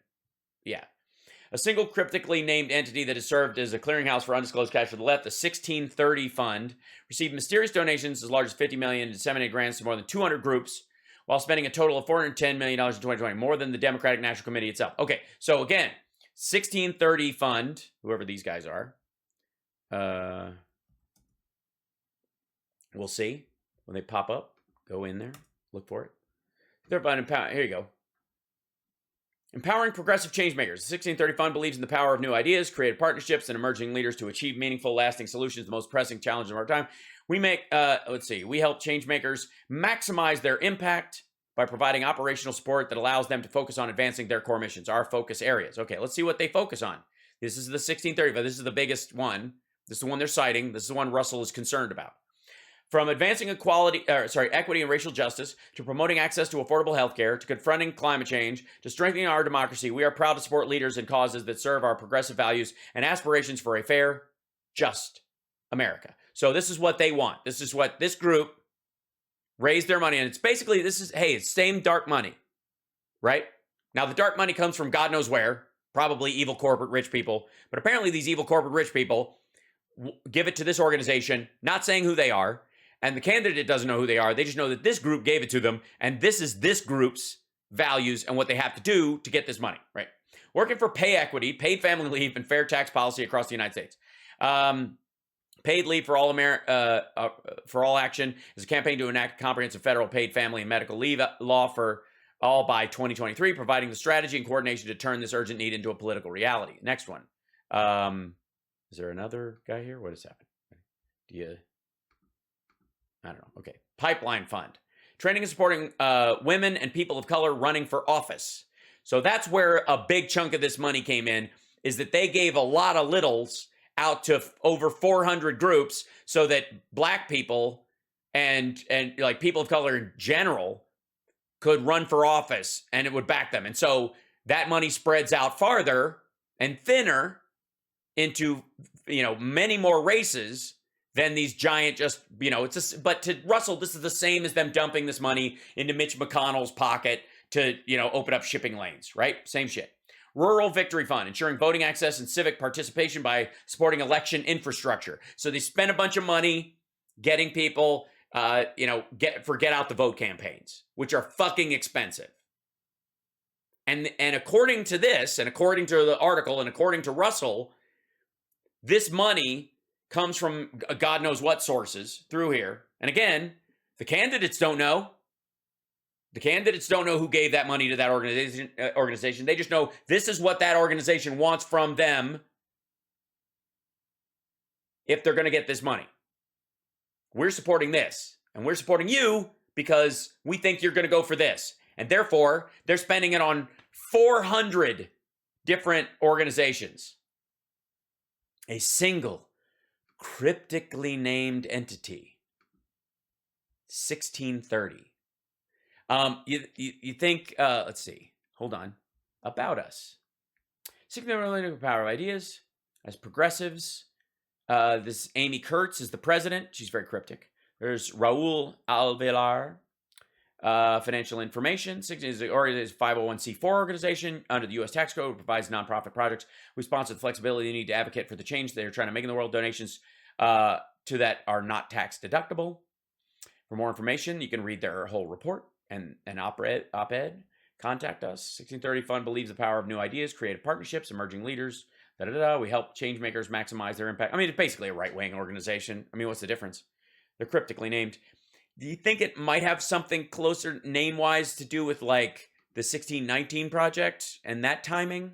single cryptically named entity that has served as a clearinghouse for undisclosed cash for the left, the 1630 Fund, received mysterious donations as large as $50 million and disseminated grants to more than 200 groups, while spending a total of $410 million in 2020, more than the Democratic National Committee itself. Okay, so again, 1630 Fund, whoever these guys are. We'll see when they pop up. Go in there, look for it. They're about here you go. Empowering progressive change makers. The 1630 Fund believes in the power of new ideas, creative partnerships, and emerging leaders to achieve meaningful, lasting solutions to the most pressing challenges of our time. We help change makers maximize their impact by providing operational support that allows them to focus on advancing their core missions, our focus areas. Okay, let's see what they focus on. This is the 1630, but this is the biggest one. This is the one they're citing. This is the one Russell is concerned about. From advancing equity and racial justice, to promoting access to affordable health care, to confronting climate change, to strengthening our democracy, we are proud to support leaders and causes that serve our progressive values and aspirations for a fair, just America. So this is what they want. This is what this group raised their money. And it's basically, it's same dark money, right? Now, the dark money comes from God knows where, probably evil corporate rich people. But apparently these evil corporate rich people give it to this organization, not saying who they are. And the candidate doesn't know who they are. They just know that this group gave it to them. And this is this group's values and what they have to do to get this money, right? Working for pay equity, paid family leave, and fair tax policy across the United States. Paid leave for all for all action is a campaign to enact comprehensive federal paid family and medical leave law for all by 2023, providing the strategy and coordination to turn this urgent need into a political reality. Next one. Is there another guy here? What has happened? I don't know. Okay. Pipeline Fund. Training and supporting women and people of color running for office. So that's where a big chunk of this money came in, is that they gave a lot of littles out to over 400 groups so that black people and like people of color in general could run for office and it would back them. And so that money spreads out farther and thinner into, many more races than these giant but to Russell, this is the same as them dumping this money into Mitch McConnell's pocket to, open up shipping lanes, right? Same shit. Rural Victory Fund, ensuring voting access and civic participation by supporting election infrastructure. So they spend a bunch of money getting people, get out the vote campaigns, which are fucking expensive. And according to this, and according to the article, and according to Russell, this money comes from God knows what sources through here. And again, the candidates don't know. The candidates don't know who gave that money to that organization. They just know this is what that organization wants from them if they're going to get this money. We're supporting this, and we're supporting you because we think you're going to go for this. And therefore, they're spending it on 400 different organizations. A single cryptically named entity. 1630. You think, let's see, hold on. About us. Seeking the related power of ideas as progressives, This Amy Kurtz is the president. She's very cryptic. There's Raul Alvelar. Financial information is a 501c4 organization under the U.S. tax code, provides nonprofit projects. We sponsor the flexibility you need to advocate for the change they're trying to make in the world. Donations to that are not tax deductible. For more information, you can read their whole report and an op-ed. Contact us. 1630 Fund believes the power of new ideas, creative partnerships, emerging leaders. We help change makers maximize their impact. I mean, it's basically a right-wing organization. I mean, what's the difference? They're cryptically named. Do you think it might have something closer name-wise to do with, like, the 1619 Project and that timing,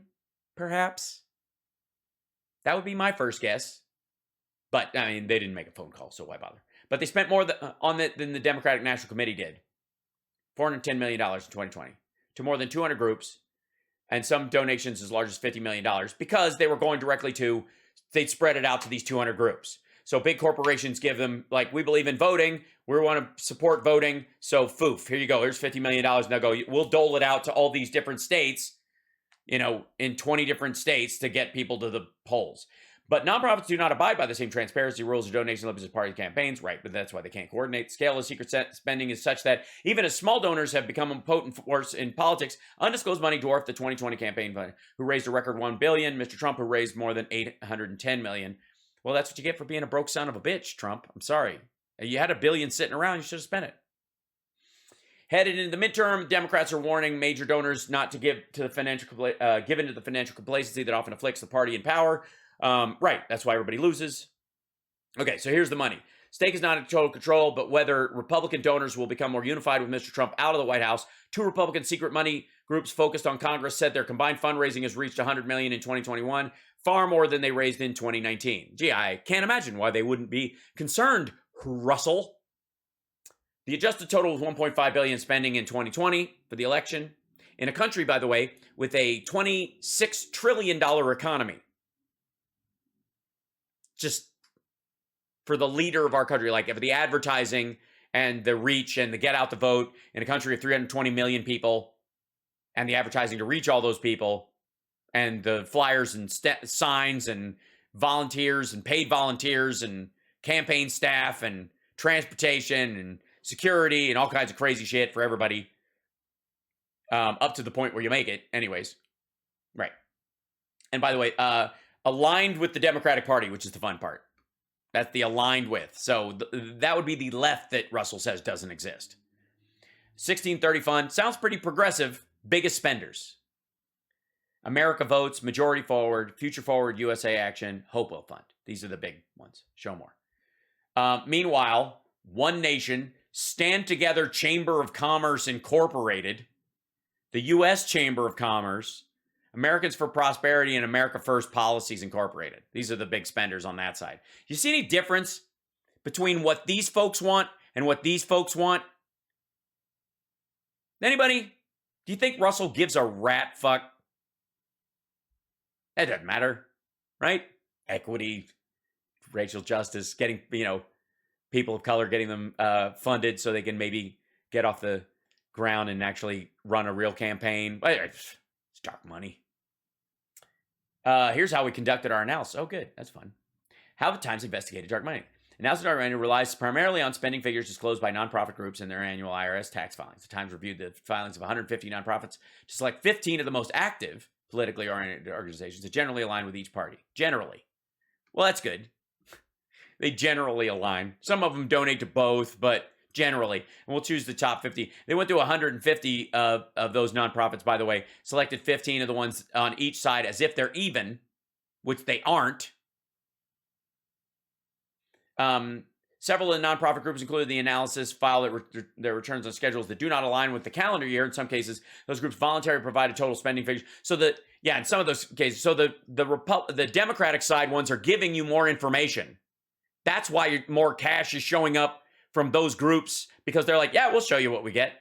perhaps? That would be my first guess. But, I mean, they didn't make a phone call, so why bother? But they spent more on it than the Democratic National Committee did. $410 million in 2020 to more than 200 groups, and some donations as large as $50 million because they were going directly to, they'd spread it out to these 200 groups. So big corporations give them, like, we believe in voting. We want to support voting. So, foof, here you go. Here's $50 million. Now go. We'll dole it out to all these different states, in 20 different states to get people to the polls. But nonprofits do not abide by the same transparency rules or donation limits as party campaigns, right? But that's why they can't coordinate. The scale of secret spending is such that even as small donors have become a potent force in politics, undisclosed money dwarfed the 2020 campaign fund, who raised a record $1 billion. Mr. Trump, who raised more than $810 million. Well, that's what you get for being a broke son of a bitch, Trump. I'm sorry. You had $1 billion sitting around. You should have spent it. Headed into the midterm, Democrats are warning major donors not to give into the financial complacency that often afflicts the party in power. Right. That's why everybody loses. Okay, so here's the money. Stake is not in total control, but whether Republican donors will become more unified with Mr. Trump out of the White House. 2 Republican secret money groups focused on Congress said their combined fundraising has reached $100 million in 2021, far more than they raised in 2019. Gee, I can't imagine why they wouldn't be concerned, Russell. The adjusted total was $1.5 billion spending in 2020 for the election, in a country, by the way, with a $26 trillion economy. Just for the leader of our country, like for the advertising and the reach and the get out the vote in a country of 320 million people, and the advertising to reach all those people, and the flyers and signs and volunteers and paid volunteers and campaign staff and transportation and security and all kinds of crazy shit for everybody, up to the point where you make it anyways. Right. And by the way, aligned with the Democratic Party, which is the fun part. That's the aligned with. So that would be the left that Russell says doesn't exist. 1630 Fund sounds pretty progressive. Biggest spenders: America Votes, Majority Forward, Future Forward, USA Action, Hopewell Fund. These are the big ones. Show more. Meanwhile, One Nation, Stand Together Chamber of Commerce Incorporated, the U.S. Chamber of Commerce, Americans for Prosperity, and America First Policies Incorporated. These are the big spenders on that side. You see any difference between what these folks want and what these folks want? Anybody? Do you think Russell gives a rat fuck? That doesn't matter, right? Equity, racial justice, getting, people of color, getting them funded so they can maybe get off the ground and actually run a real campaign. It's dark money. Here's how we conducted our analysis. Oh, good. That's fun. How the Times investigated dark money. Analysis of dark money relies primarily on spending figures disclosed by nonprofit groups in their annual IRS tax filings. The Times reviewed the filings of 150 nonprofits to select 15 of the most active politically oriented organizations that generally align with each party. Generally. Well, that's good. They generally align. Some of them donate to both, but generally. And we'll choose the top 50. They went through 150 of those nonprofits, by the way, selected 15 of the ones on each side as if they're even, which they aren't. Several of the nonprofit groups included the analysis file their returns on schedules that do not align with the calendar year. In some cases, those groups voluntarily provided total spending figures. So in some of those cases, so the Democratic side ones are giving you more information. That's why more cash is showing up from those groups, because they're like, yeah, we'll show you what we get.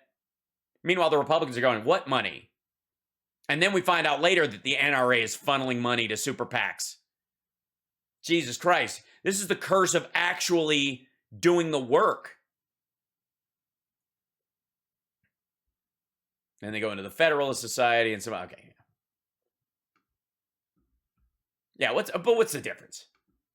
Meanwhile, the Republicans are going, what money? And then we find out later that the NRA is funneling money to super PACs. Jesus Christ. This is the curse of actually doing the work. Then they go into the Federalist Society and some, okay. Yeah, what's the difference?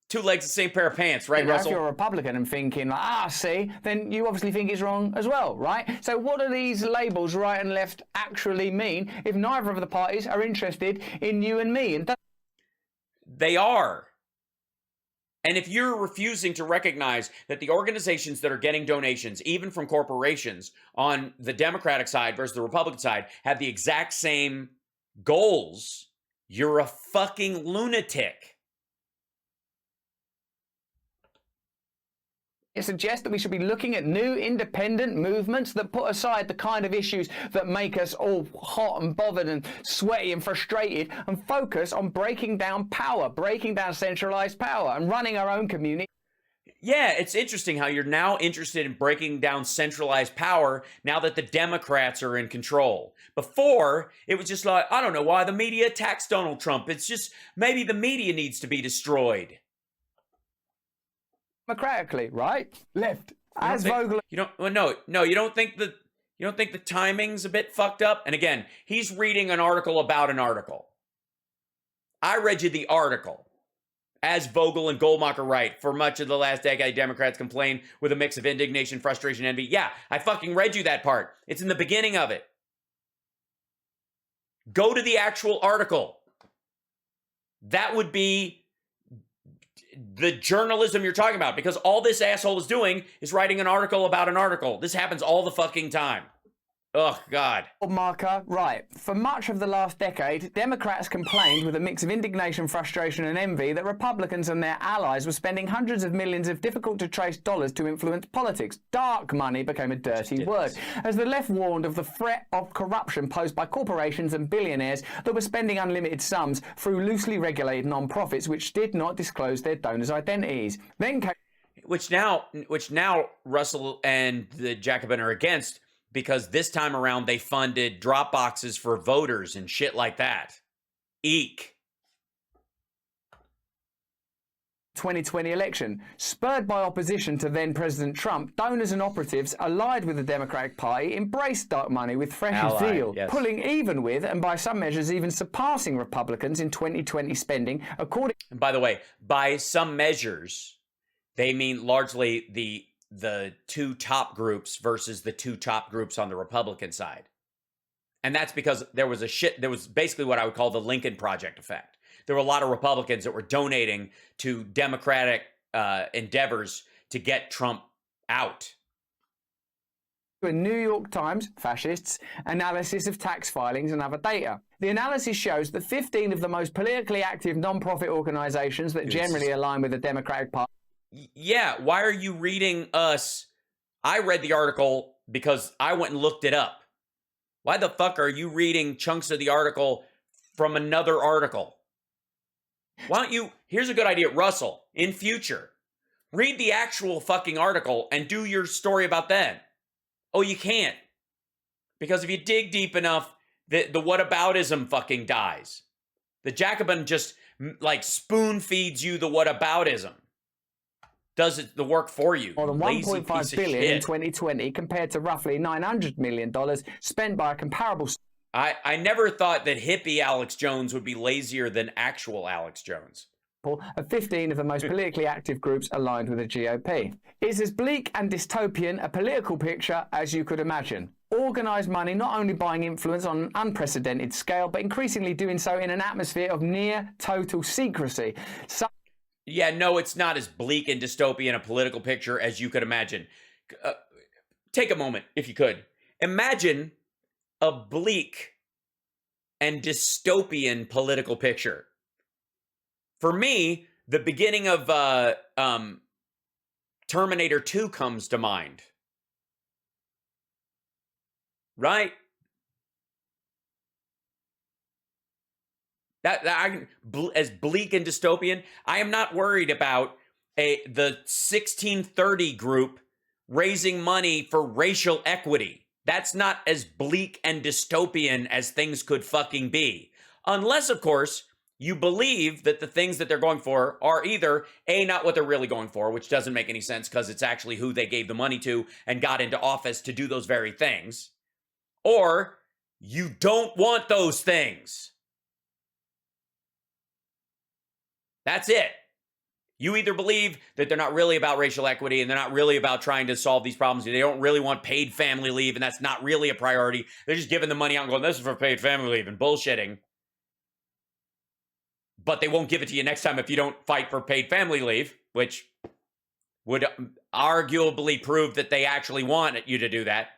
Two legs, the same pair of pants, right, If Russell? you're a Republican and thinking, like, see, then you obviously think it's wrong as well, right? So what do these labels, right and left, actually mean if neither of the parties are interested in you and me? And they are. And if you're refusing to recognize that the organizations that are getting donations, even from corporations, on the Democratic side versus the Republican side, have the exact same goals, you're a fucking lunatic. it suggests that we should be looking at new independent movements that put aside the kind of issues that make us all hot and bothered and sweaty and frustrated and focus on breaking down power, breaking down centralized power and running our own community. Yeah, it's interesting how you're now interested in breaking down centralized power now that the Democrats are in control. Before, it was just like, I don't know why the media attacks Donald Trump. It's just maybe the media needs to be destroyed. Democratically, right? Left. As Vogel, you don't. Well, no. You don't think the timing's a bit fucked up? And again, he's reading an article about an article. I read you the article. As Vogel and Goldmacher write, for much of the last decade, Democrats complain with a mix of indignation, frustration, envy. Yeah, I fucking read you that part. It's in the beginning of it. Go to the actual article. That would be the journalism you're talking about, because all this asshole is doing is writing an article about an article. This happens all the fucking time. Oh, God. Marker, right. For much of the last decade, Democrats complained with a mix of indignation, frustration and envy that Republicans and their allies were spending hundreds of millions of difficult-to-trace dollars to influence politics. Dark money became a dirty word, as the left warned of the threat of corruption posed by corporations and billionaires that were spending unlimited sums through loosely regulated non-profits which did not disclose their donors' identities. Then came... Which now Russell and the Jacobin are against, because this time around they funded drop boxes for voters and shit like that. Eek. 2020 election. Spurred by opposition to then President Trump, donors and operatives allied with the Democratic Party embraced dark money with fresh zeal, yes. Pulling even with, and by some measures even surpassing, Republicans in 2020 spending, according... And by the way, by some measures, they mean largely the two top groups versus the two top groups on the Republican side. And that's because there was basically what I would call the Lincoln Project effect. There were a lot of Republicans that were donating to Democratic endeavors to get Trump out. A New York Times, fascists, analysis of tax filings and other data. The analysis shows that 15 of the most politically active non-profit organizations that generally align with the Democratic Party. Yeah, why are you reading us? I read the article because I went and looked it up. Why the fuck are you reading chunks of the article from another article? Why don't you, here's a good idea, Russell, in future, read the actual fucking article and do your story about that. Oh, you can't. Because if you dig deep enough, the whataboutism fucking dies. The Jacobin just like spoon feeds you the whataboutism. Does it the work for you? More than $1.5 billion in 2020 compared to roughly $900 million spent by a comparable... I never thought that hippie Alex Jones would be lazier than actual Alex Jones. Of 15 of the most politically active groups aligned with the GOP. It's as bleak and dystopian a political picture as you could imagine. Organised money not only buying influence on an unprecedented scale, but increasingly doing so in an atmosphere of near total secrecy. Yeah, no, it's not as bleak and dystopian a political picture as you could imagine. Take a moment, if you could. Imagine a bleak and dystopian political picture. For me, the beginning of Terminator 2 comes to mind. Right? As bleak and dystopian, I am not worried about the 1630 group raising money for racial equity. That's not as bleak and dystopian as things could fucking be. Unless, of course, you believe that the things that they're going for are either, A, not what they're really going for, which doesn't make any sense because it's actually who they gave the money to and got into office to do those very things, or you don't want those things. That's it. You either believe that they're not really about racial equity and they're not really about trying to solve these problems. They don't really want paid family leave, and that's not really a priority. They're just giving the money out and going, this is for paid family leave, and bullshitting. But they won't give it to you next time if you don't fight for paid family leave, which would arguably prove that they actually want you to do that,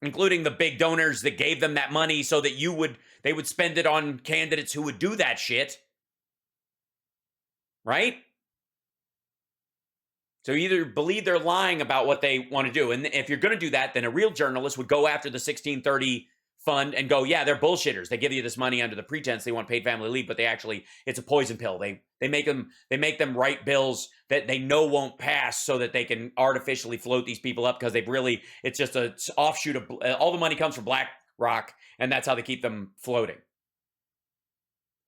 including the big donors that gave them that money so that they would spend it on candidates who would do that shit. Right? So you either believe they're lying about what they want to do. And if you're going to do that, then a real journalist would go after the 1630 fund and go, yeah, they're bullshitters. They give you this money under the pretense they want paid family leave, but it's a poison pill. They make them write bills that they know won't pass so that they can artificially float these people up because it's just an offshoot of, all the money comes from BlackRock, and that's how they keep them floating.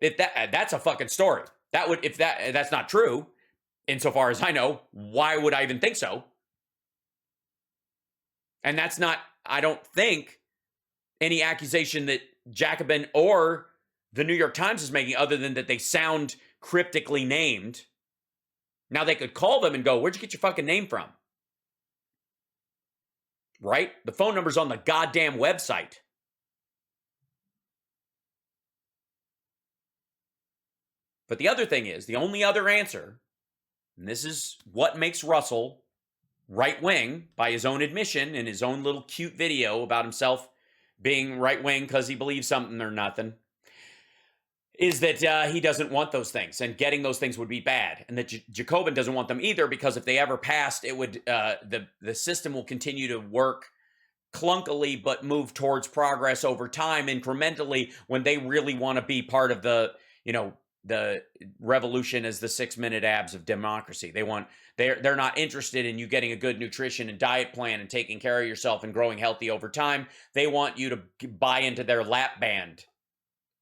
That's a fucking story. If that's not true, insofar as I know, why would I even think so? And that's not, I don't think, any accusation that Jacobin or the New York Times is making, other than that they sound cryptically named. Now they could call them and go, where'd you get your fucking name from? Right? The phone number's on the goddamn website. But the other thing is, the only other answer, and this is what makes Russell right-wing by his own admission in his own little cute video about himself being right-wing because he believes something or nothing, is that he doesn't want those things, and getting those things would be bad, and that Jacobin doesn't want them either, because if they ever passed, it would the system will continue to work clunkily but move towards progress over time incrementally when they really want to be part of the revolution as the 6-minute abs of democracy. They're not interested in you getting a good nutrition and diet plan and taking care of yourself and growing healthy over time. They want you to buy into their lap band.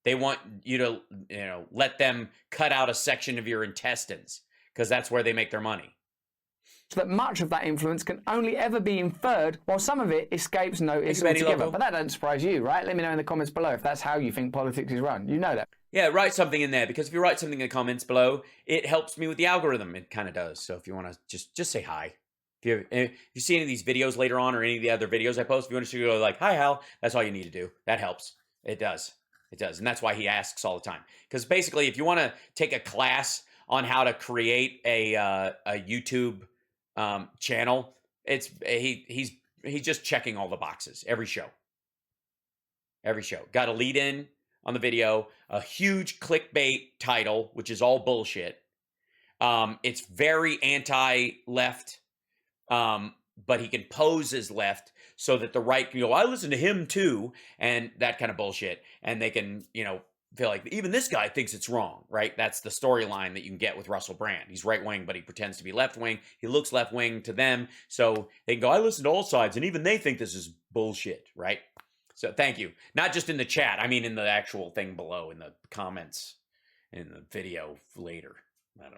They want you to, let them cut out a section of your intestines because that's where they make their money. That much of that influence can only ever be inferred, while some of it escapes notice altogether. But that doesn't surprise you, right? Let me know in the comments below if that's how you think politics is run. You know that. Yeah, write something in there, because if you write something in the comments below, it helps me with the algorithm. It kind of does. So if you want to just say hi. If you see any of these videos later on or any of the other videos I post, if you want to go like, hi, Hal, that's all you need to do. That helps. It does. It does. And that's why he asks all the time. Because basically, if you want to take a class on how to create a YouTube channel, he's just checking all the boxes every show. Got a lead in on the video, a huge clickbait title, which is all bullshit. It's very anti-left, but he can pose as left so that the right can go, I listen to him too, and that kind of bullshit. And they can, feel like even this guy thinks it's wrong, right? That's the storyline that you can get with Russell Brand. He's right-wing, but he pretends to be left-wing. He looks left-wing to them, so they can go, I listen to all sides, and even they think this is bullshit, right? So thank you. Not just in the chat, I mean in the actual thing below, in the comments, in the video later. I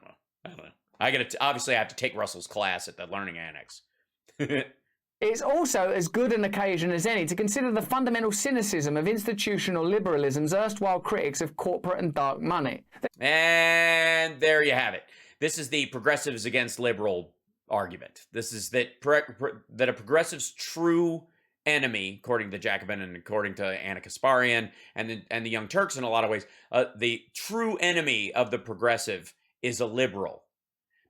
don't know. Obviously I have to take Russell's class at the Learning Annex. It's also as good an occasion as any to consider the fundamental cynicism of institutional liberalism's erstwhile critics of corporate and dark money. And there you have it. This is the progressives against liberal argument. This is that a progressive's true enemy, according to Jacobin and according to Anna Kasparian and the Young Turks in a lot of ways, the true enemy of the progressive is a liberal,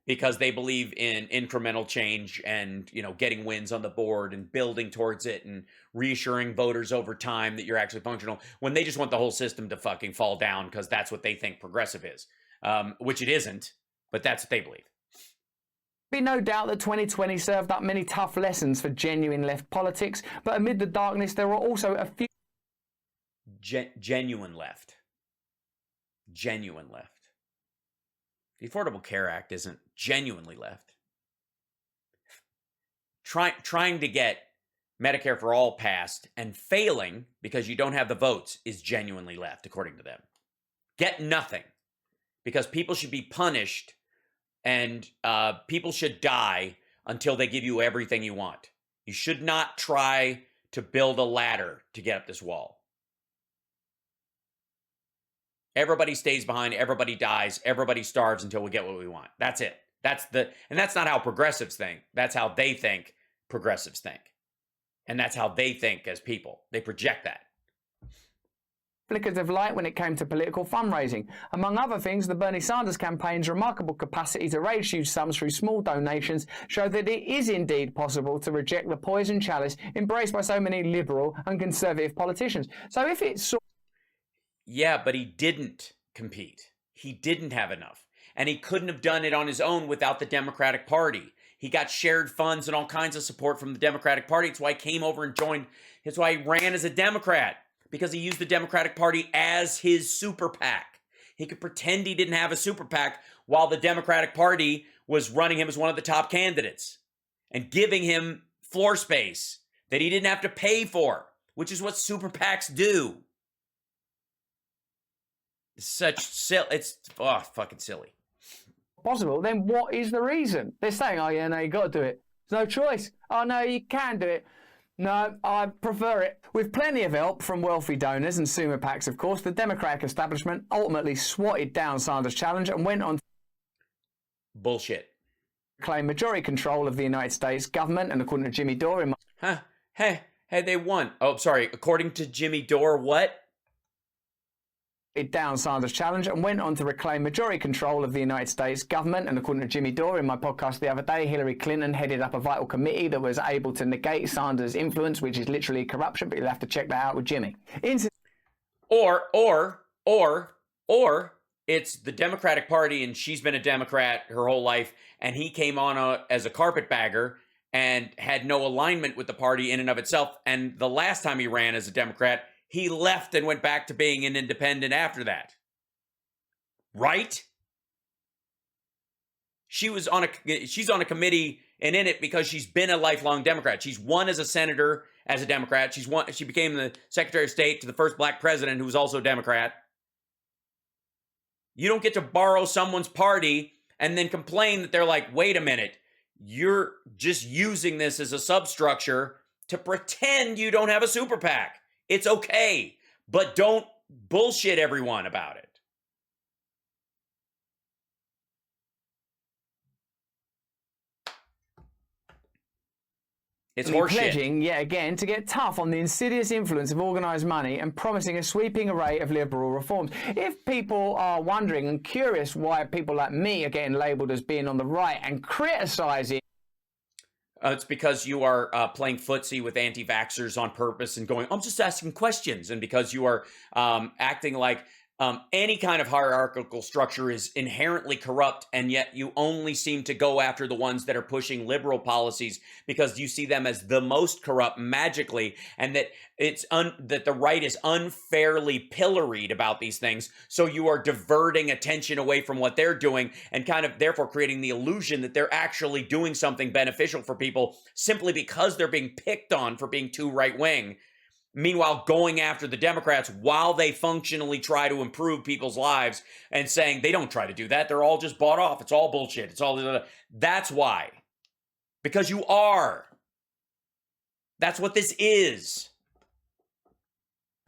because they believe in incremental change and, getting wins on the board and building towards it and reassuring voters over time that you're actually functional, when they just want the whole system to fucking fall down because that's what they think progressive is, which it isn't, but that's what they believe. Be no doubt that 2020 served up many tough lessons for genuine left politics, but amid the darkness there were also a few genuine left. The Affordable Care Act isn't genuinely left. Trying to get Medicare for all passed and failing because you don't have the votes is genuinely left, according to them. Get nothing, because people should be punished and people should die until they give you everything you want. You should not try to build a ladder to get up this wall. Everybody stays behind, everybody dies, everybody starves until we get what we want. That's it. And that's not how progressives think. That's how they think progressives think. And that's how they think as people. They project that. Flickers of light when it came to political fundraising. Among other things, the Bernie Sanders campaign's remarkable capacity to raise huge sums through small donations show that it is indeed possible to reject the poison chalice embraced by so many liberal and conservative politicians. So if it's... Yeah, but he didn't compete. He didn't have enough. And he couldn't have done it on his own without the Democratic Party. He got shared funds and all kinds of support from the Democratic Party. It's why he came over and joined. It's why he ran as a Democrat. Because he used the Democratic Party as his super PAC. He could pretend he didn't have a super PAC while the Democratic Party was running him as one of the top candidates and giving him floor space that he didn't have to pay for, which is what super PACs do. It's fucking silly. Possible, then what is the reason? They're saying, oh yeah, no, you got to do it. There's no choice. Oh no, you can do it. No, I prefer it. With plenty of help from wealthy donors and super PACs, of course, the Democratic establishment ultimately swatted down Sanders' challenge and went on to bullshit. Claim majority control of the United States government, and according to Jimmy Dore... Hey, they won. Oh, sorry. According to Jimmy Dore, what? Down Sanders' challenge and went on to reclaim majority control of the United States government. And according to Jimmy Dore in my podcast the other day, Hillary Clinton headed up a vital committee that was able to negate Sanders' influence, which is literally corruption, but you'll have to check that out with Jimmy. Or it's the Democratic Party and she's been a Democrat her whole life and he came on as a carpetbagger and had no alignment with the party in and of itself. And the last time he ran as a Democrat, he left and went back to being an independent after that. Right? She's on a committee and in it because she's been a lifelong Democrat. She's won as a senator as a Democrat. She became the Secretary of State to the first black president who was also a Democrat. You don't get to borrow someone's party and then complain that they're like, wait a minute, you're just using this as a substructure to pretend you don't have a super PAC. It's okay, but don't bullshit everyone about it. It's horseshit. Pledging, yet again, to get tough on the insidious influence of organised money and promising a sweeping array of liberal reforms. If people are wondering and curious why people like me are getting labelled as being on the right and criticising... It's because you are playing footsie with anti-vaxxers on purpose and going, I'm just asking questions. And because you are acting like any kind of hierarchical structure is inherently corrupt, and yet you only seem to go after the ones that are pushing liberal policies because you see them as the most corrupt magically, and that that the right is unfairly pilloried about these things. So you are diverting attention away from what they're doing and kind of therefore creating the illusion that they're actually doing something beneficial for people simply because they're being picked on for being too right-wing. Meanwhile, going after the Democrats while they functionally try to improve people's lives and saying they don't try to do that. They're all just bought off. It's all bullshit. It's all... That's why. Because you are. That's what this is.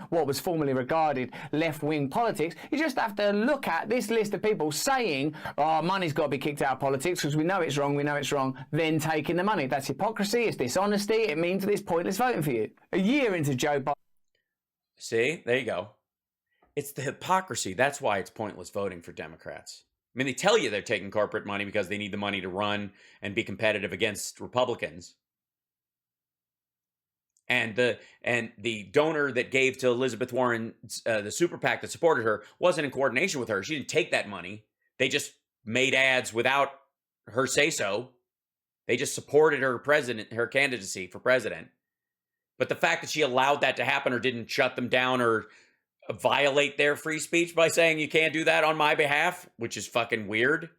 What was formerly regarded left-wing politics, you just have to look at this list of people saying, oh, money's got to be kicked out of politics because we know it's wrong, then taking the money. That's hypocrisy, it's dishonesty, it means that it's pointless voting for you. A year into Joe Biden... See, there you go. It's the hypocrisy. That's why it's pointless voting for Democrats. I mean, they tell you they're taking corporate money because they need the money to run and be competitive against Republicans. And the donor that gave to Elizabeth Warren, the super PAC that supported her, wasn't in coordination with her. She didn't take that money. They just made ads without her say-so. They just supported her candidacy for president. But the fact that she allowed that to happen or didn't shut them down or violate their free speech by saying you can't do that on my behalf, which is fucking weird.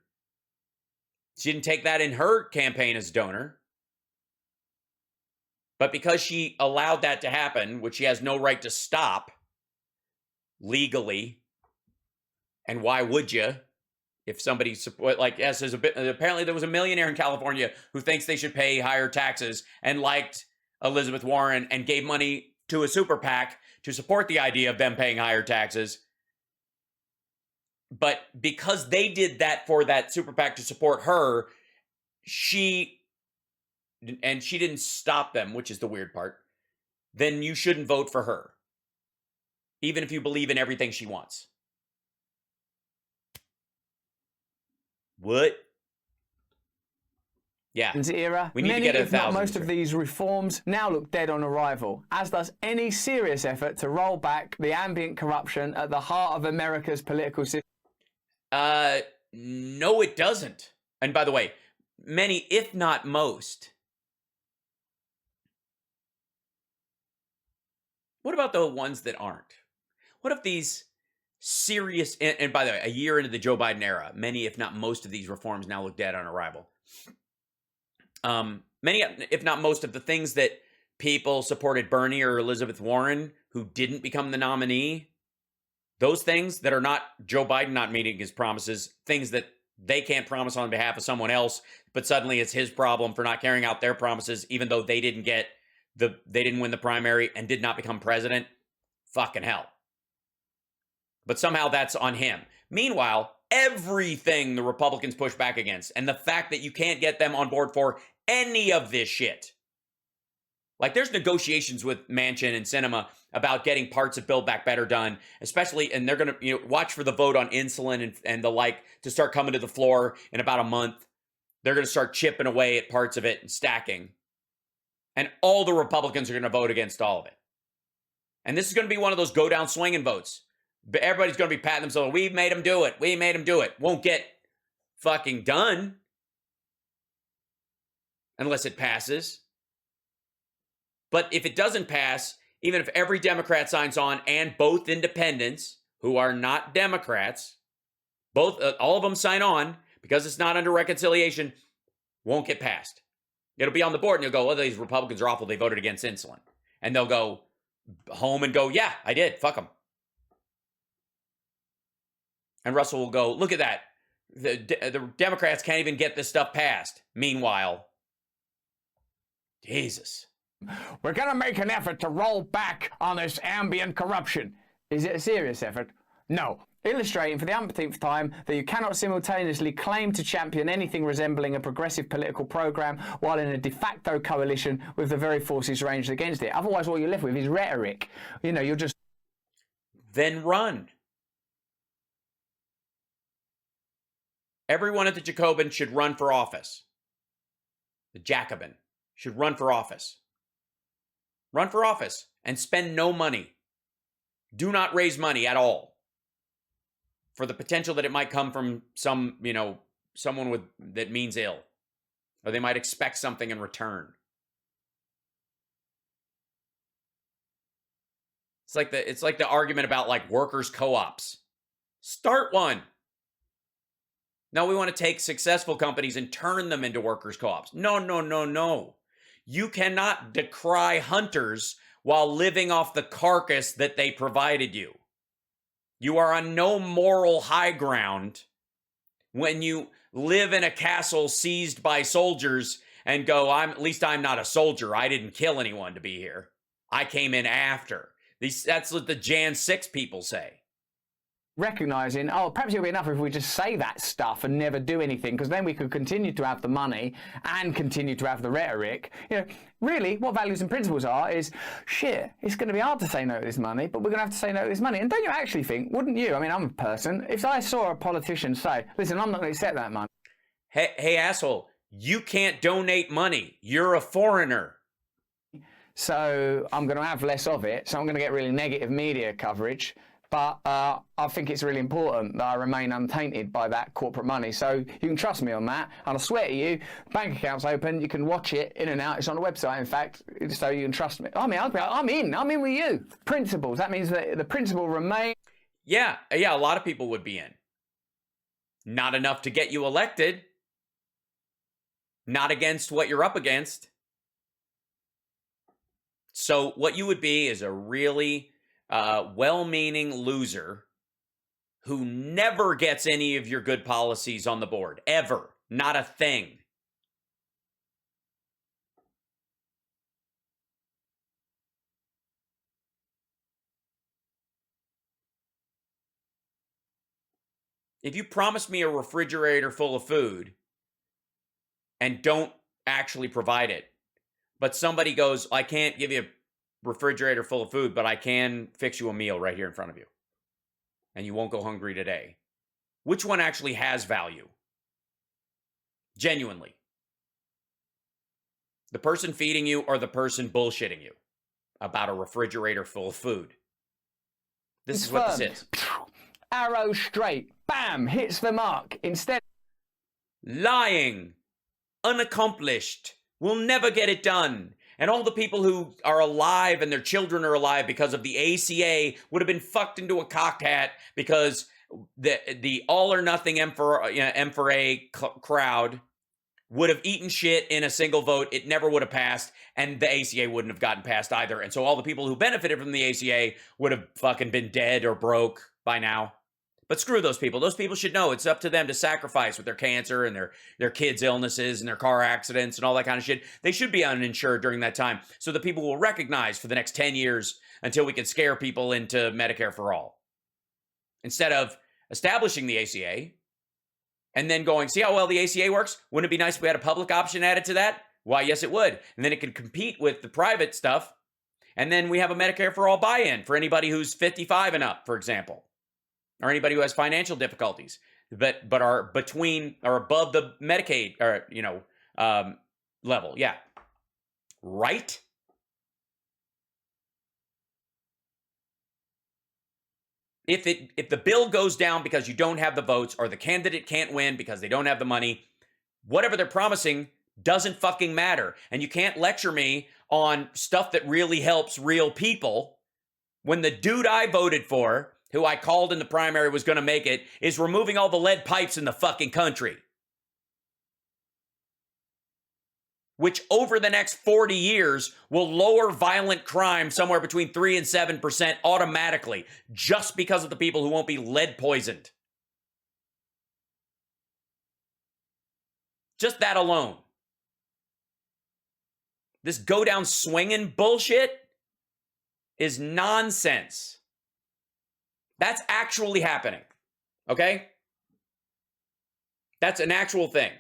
She didn't take that in her campaign as a donor. But because she allowed that to happen, which she has no right to stop legally, and why would you? If somebody support, like, yes, apparently there was a millionaire in California who thinks they should pay higher taxes and liked Elizabeth Warren and gave money to a super PAC to support the idea of them paying higher taxes. But because they did that for that super PAC to support her, she didn't stop them, which is the weird part, then you shouldn't vote for her, even if you believe in everything she wants. What? Yeah. Era, we need many, to get if not 1,000. most of these reforms now look dead on arrival, as does any serious effort to roll back the ambient corruption at the heart of America's political system. No, it doesn't. And by the way, many, if not most. What about the ones that aren't? What if these serious, and by the way, a year into the Joe Biden era, many, if not most of these reforms now look dead on arrival. Many, if not most of the things that people supported Bernie or Elizabeth Warren who didn't become the nominee, those things that are not Joe Biden not meeting his promises, things that they can't promise on behalf of someone else, but suddenly it's his problem for not carrying out their promises, even though they didn't win the primary and did not become president. Fucking hell. But somehow that's on him. Meanwhile, everything the Republicans push back against, and the fact that you can't get them on board for any of this shit. Like, there's negotiations with Manchin and Sinema about getting parts of Build Back Better done, especially, and they're going to watch for the vote on insulin and the like to start coming to the floor in about a month. They're going to start chipping away at parts of it and stacking. And all the Republicans are going to vote against all of it. And this is going to be one of those go down swinging votes. But everybody's going to be patting themselves. We made them do it. We made them do it. Won't get fucking done. Unless it passes. But if it doesn't pass, even if every Democrat signs on and both independents, who are not Democrats, all of them sign on, because it's not under reconciliation, won't get passed. It'll be on the board and you'll go, well, these Republicans are awful. They voted against insulin. And they'll go home and go, yeah, I did. Fuck them. And Russell will go, look at that. The Democrats can't even get this stuff passed. Meanwhile, Jesus. We're going to make an effort to roll back on this ambient corruption. Is it a serious effort? No. Illustrating for the umpteenth time that you cannot simultaneously claim to champion anything resembling a progressive political program while in a de facto coalition with the very forces ranged against it. Otherwise, what you're left with is rhetoric. You're just... Then run. Everyone at the Jacobin should run for office. The Jacobin should run for office. Run for office and spend no money. Do not raise money at all for the potential that it might come from someone that means ill, or they might expect something in return. It's like the argument about like workers' co-ops. Start one. No, we want to take successful companies and turn them into workers' co-ops. No. You cannot decry hunters while living off the carcass that they provided you. You are on no moral high ground when you live in a castle seized by soldiers and go, at least I'm not a soldier. I didn't kill anyone to be here. I came in after. That's what the Jan 6 people say. Recognizing, perhaps it'll be enough if we just say that stuff and never do anything, because then we could continue to have the money and continue to have the rhetoric. Really, what values and principles are is, shit, it's going to be hard to say no to this money, but we're going to have to say no to this money. And don't you actually think, wouldn't you? I mean, I'm a person. If I saw a politician say, listen, I'm not going to accept that money. Hey, asshole, you can't donate money. You're a foreigner. So I'm going to have less of it. So I'm going to get really negative media coverage. But I think it's really important that I remain untainted by that corporate money. So you can trust me on that. And I swear to you, bank account's open. You can watch it in and out. It's on the website, in fact, so you can trust me. I mean, I'm in with you. Principles. That means that the principle remains. Yeah, a lot of people would be in. Not enough to get you elected. Not against what you're up against. So what you would be is a really... well-meaning loser who never gets any of your good policies on the board. Ever. Not a thing. If you promise me a refrigerator full of food and don't actually provide it, but somebody goes, I can't give you a refrigerator full of food, but I can fix you a meal right here in front of you, and you won't go hungry today. Which one actually has value? Genuinely. The person feeding you or the person bullshitting you about a refrigerator full of food? This is what this is. Arrow straight. Bam! Hits the mark. Instead. Lying. Unaccomplished. We'll never get it done. And all the people who are alive and their children are alive because of the ACA would have been fucked into a cocked hat because the all or nothing M4A crowd would have eaten shit in a single vote. It never would have passed, and the ACA wouldn't have gotten passed either. And so all the people who benefited from the ACA would have fucking been dead or broke by now. But screw those people. Those people should know it's up to them to sacrifice with their cancer and their kids' illnesses and their car accidents and all that kind of shit. They should be uninsured during that time so the people will recognize for the next 10 years until we can scare people into Medicare for all. Instead of establishing the ACA and then going, see how well the ACA works? Wouldn't it be nice if we had a public option added to that? Why, yes, it would. And then it could compete with the private stuff. And then we have a Medicare for all buy-in for anybody who's 55 and up, for example. Or anybody who has financial difficulties, but are between or above the Medicaid or level. Yeah, right. If the bill goes down because you don't have the votes or the candidate can't win because they don't have the money, whatever they're promising doesn't fucking matter. And you can't lecture me on stuff that really helps real people when the dude I voted for, who I called in the primary was going to make it, is removing all the lead pipes in the fucking country. Which over the next 40 years will lower violent crime somewhere between 3 and 7% automatically, just because of the people who won't be lead poisoned. Just that alone. This go down swinging bullshit is nonsense. That's actually happening, okay? That's an actual thing.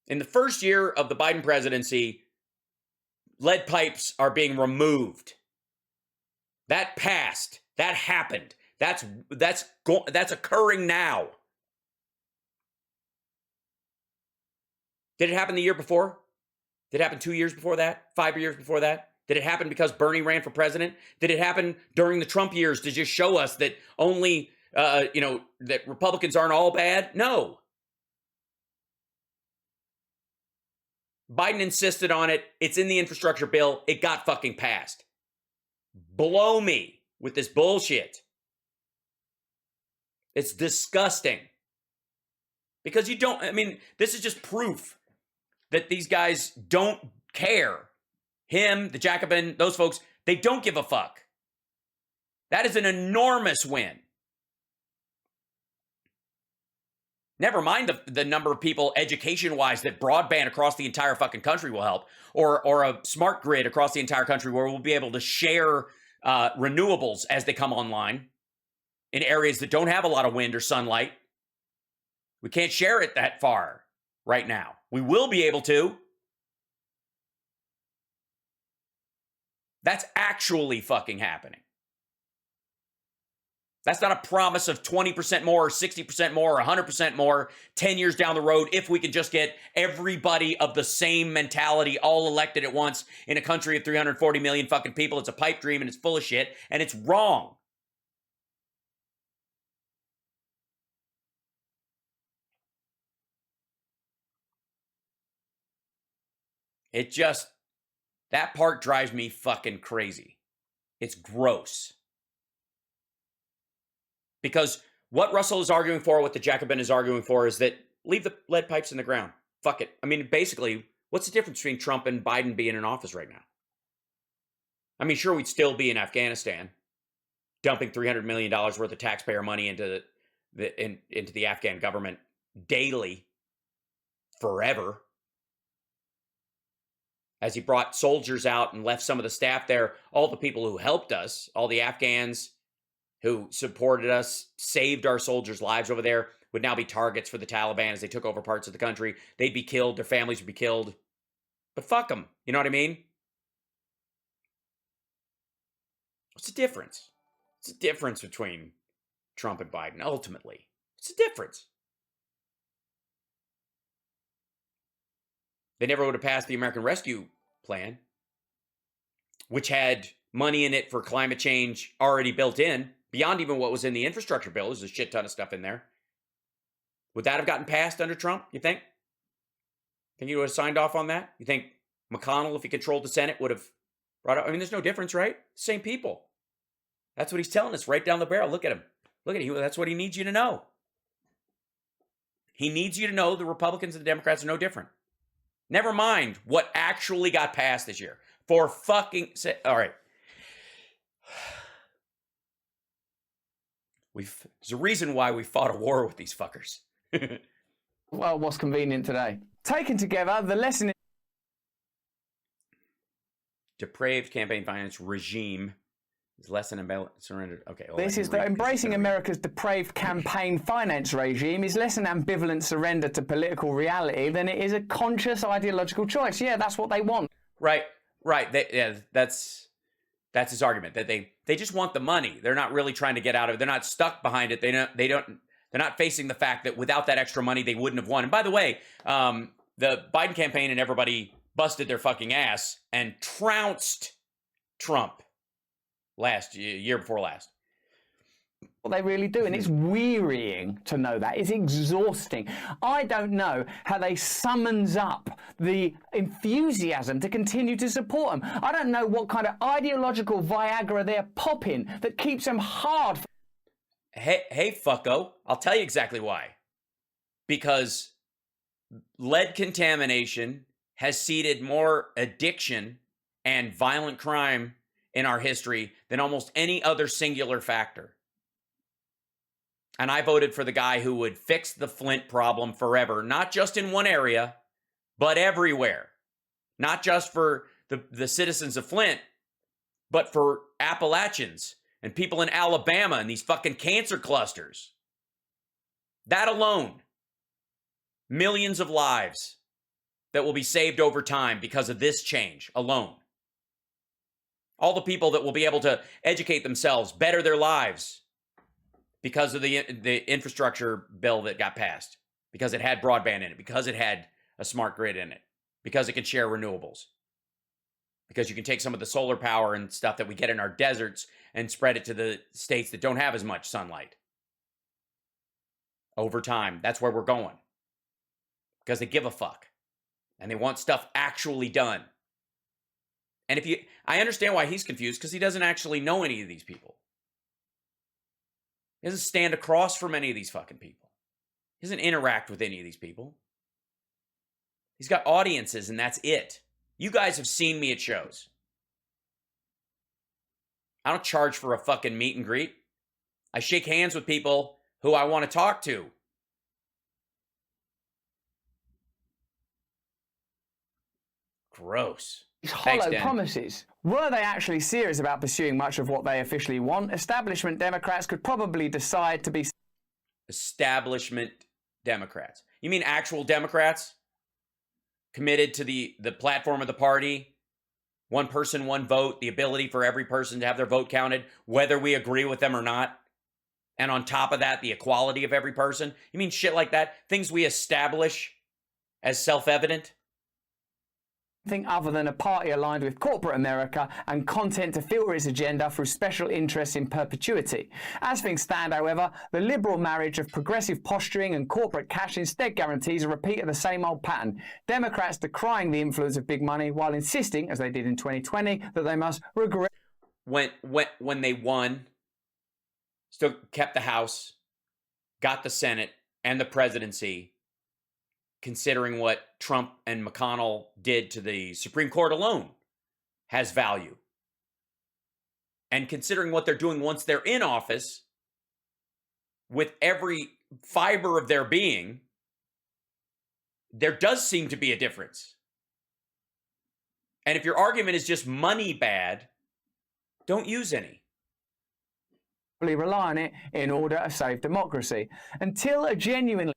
In the first year of the Biden presidency, lead pipes are being removed. That passed. That happened. That's occurring now. Did it happen the year before? Did it happen 2 years before that? 5 years before that? Did it happen because Bernie ran for president? Did it happen during the Trump years to just show us that only, that Republicans aren't all bad? No. Biden insisted on it. It's in the infrastructure bill. It got fucking passed. Blow me with this bullshit. It's disgusting. Because this is just proof that these guys don't care. Him, the Jacobin, those folks, they don't give a fuck. That is an enormous win. Never mind the number of people education-wise that broadband across the entire fucking country will help, or a smart grid across the entire country where we'll be able to share renewables as they come online in areas that don't have a lot of wind or sunlight. We can't share it that far right now. We will be able to. That's actually fucking happening. That's not a promise of 20% more or 60% more or 100% more 10 years down the road if we can just get everybody of the same mentality all elected at once in a country of 340 million fucking people. It's a pipe dream and it's full of shit and it's wrong. That part drives me fucking crazy. It's gross. Because what Russell is arguing for, what the Jacobin is arguing for, is that leave the lead pipes in the ground. Fuck it. I mean, basically, what's the difference between Trump and Biden being in office right now? I mean, sure, we'd still be in Afghanistan, dumping $300 million worth of taxpayer money into the Afghan government daily, forever. As he brought soldiers out and left some of the staff there, all the people who helped us, all the Afghans who supported us, saved our soldiers' lives over there, would now be targets for the Taliban as they took over parts of the country. They'd be killed. Their families would be killed. But fuck them. You know what I mean? What's the difference? What's the difference between Trump and Biden, ultimately? What's the difference? They never would have passed the American Rescue Plan, which had money in it for climate change already built in, beyond even what was in the infrastructure bill. There's a shit ton of stuff in there. Would that have gotten passed under Trump, you think? Think he would have signed off on that? You think McConnell, if he controlled the Senate, would have brought up? I mean, there's no difference, right? Same people. That's what he's telling us right down the barrel. Look at him. Look at him. That's what he needs you to know. He needs you to know the Republicans and the Democrats are no different. Never mind what actually got passed this year. For fucking... All right. There's a reason why we fought a war with these fuckers. Well, what's convenient today? Taken together, the lesson... Depraved campaign finance regime is less than surrendered. Okay. This is that embracing America's depraved campaign finance regime is less an ambivalent surrender to political reality than it is a conscious ideological choice. Yeah, that's what they want. Right. That's his argument, that they just want the money. They're not really trying to get out of it. They're not stuck behind it. They're not facing the fact that without that extra money, they wouldn't have won. And by the way, the Biden campaign and everybody busted their fucking ass and trounced Trump year before last. What they really do, and it's wearying to know that. It's exhausting. I don't know how they summons up the enthusiasm to continue to support them. I don't know what kind of ideological Viagra they're popping that keeps them hard. Hey, fucko, I'll tell you exactly why. Because lead contamination has seeded more addiction and violent crime in our history than almost any other singular factor. And I voted for the guy who would fix the Flint problem forever, not just in one area, but everywhere. Not just for the citizens of Flint, but for Appalachians and people in Alabama and these fucking cancer clusters. That alone, millions of lives that will be saved over time because of this change alone. All the people that will be able to educate themselves, better their lives because of the infrastructure bill that got passed, because it had broadband in it, because it had a smart grid in it, because it can share renewables, because you can take some of the solar power and stuff that we get in our deserts and spread it to the states that don't have as much sunlight. Over time, that's where we're going. Because they give a fuck. And they want stuff actually done. And I understand why he's confused, because he doesn't actually know any of these people. He doesn't stand across from any of these fucking people. He doesn't interact with any of these people. He's got audiences, and that's it. You guys have seen me at shows. I don't charge for a fucking meet and greet. I shake hands with people who I want to talk to. Gross. Hollow promises. Were they actually serious about pursuing much of what they officially want, establishment Democrats could probably decide to be... Establishment Democrats. You mean actual Democrats? Committed to the platform of the party? One person, one vote, the ability for every person to have their vote counted, whether we agree with them or not. And on top of that, the equality of every person. You mean shit like that? Things we establish as self-evident? Thing other than a party aligned with corporate America and content to filter its agenda through special interests in perpetuity. As things stand, however, the liberal marriage of progressive posturing and corporate cash instead guarantees a repeat of the same old pattern. Democrats decrying the influence of big money while insisting, as they did in 2020, that they must regret... When they won, still kept the House, got the Senate and the presidency, considering what Trump and McConnell did to the Supreme Court alone has value. And considering what they're doing once they're in office, with every fiber of their being, there does seem to be a difference. And if your argument is just money bad, don't use any. rely on it in order to save democracy. Until a genuinely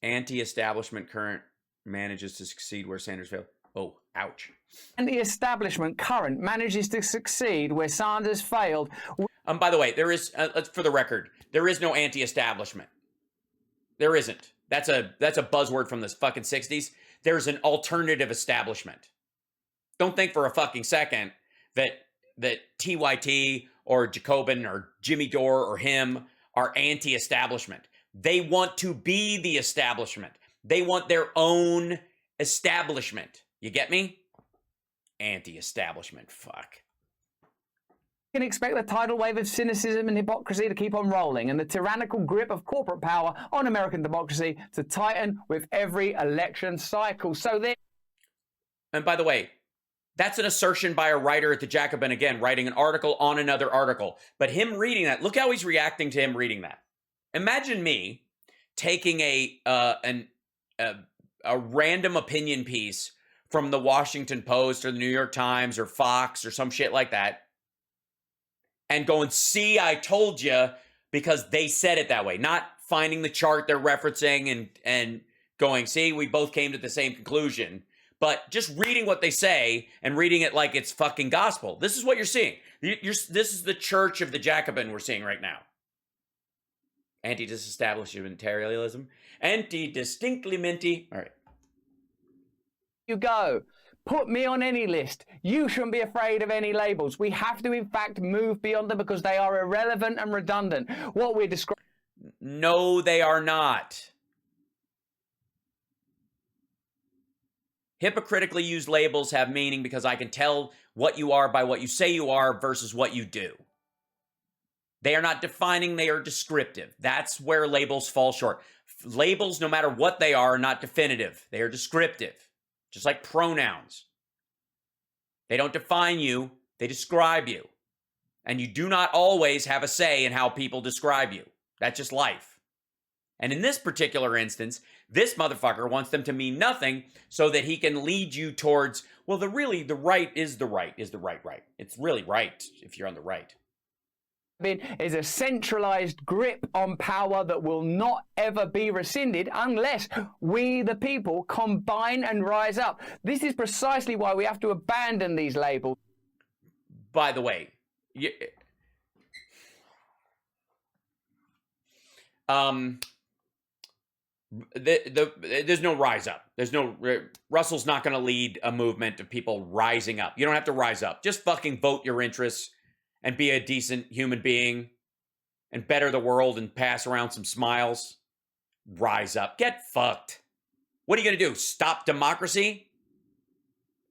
anti-establishment current manages to succeed where Sanders failed. Oh, ouch. anti-establishment current manages to succeed where Sanders failed. By the way, there is, for the record, there is no anti-establishment. There isn't. That's a buzzword from the fucking 60s. There's an alternative establishment. Don't think for a fucking second that TYT or Jacobin or Jimmy Dore or him are anti-establishment. They want to be the establishment. They want their own establishment. You get me? Anti-establishment. Fuck. You can expect the tidal wave of cynicism and hypocrisy to keep on rolling and the tyrannical grip of corporate power on American democracy to tighten with every election cycle. So there. And by the way, that's an assertion by a writer at the Jacobin, again, writing an article on another article. But him reading that, look how he's reacting to him reading that. Imagine me taking a random opinion piece from the Washington Post or the New York Times or Fox or some shit like that and going, see, I told you, because they said it that way. Not finding the chart they're referencing and going, see, we both came to the same conclusion. But just reading what they say and reading it like it's fucking gospel. This is what you're seeing. This is the church of the Jacobin we're seeing right now. Anti-disestablishmentarianism. Anti-distinctly. All right. You go. Put me on any list. You shouldn't be afraid of any labels. We have to, in fact, move beyond them because they are irrelevant and redundant. What we're describing. No, they are not. Hypocritically used labels have meaning because I can tell what you are by what you say you are versus what you do. They are not defining, they are descriptive. That's where labels fall short. Labels, no matter what they are not definitive. They are descriptive, just like pronouns. They don't define you, they describe you. And you do not always have a say in how people describe you. That's just life. And in this particular instance, this motherfucker wants them to mean nothing so that he can lead you towards, well, the right is the right. It's really right if you're on the right. Is a centralized grip on power that will not ever be rescinded unless we, the people, combine and rise up. This is precisely why we have to abandon these labels. By the way, there's no rise up. Russell's not going to lead a movement of people rising up. You don't have to rise up. Just fucking vote your interests and be a decent human being and better the world and pass around some smiles. Rise up. Get fucked. What are you going to do? Stop democracy?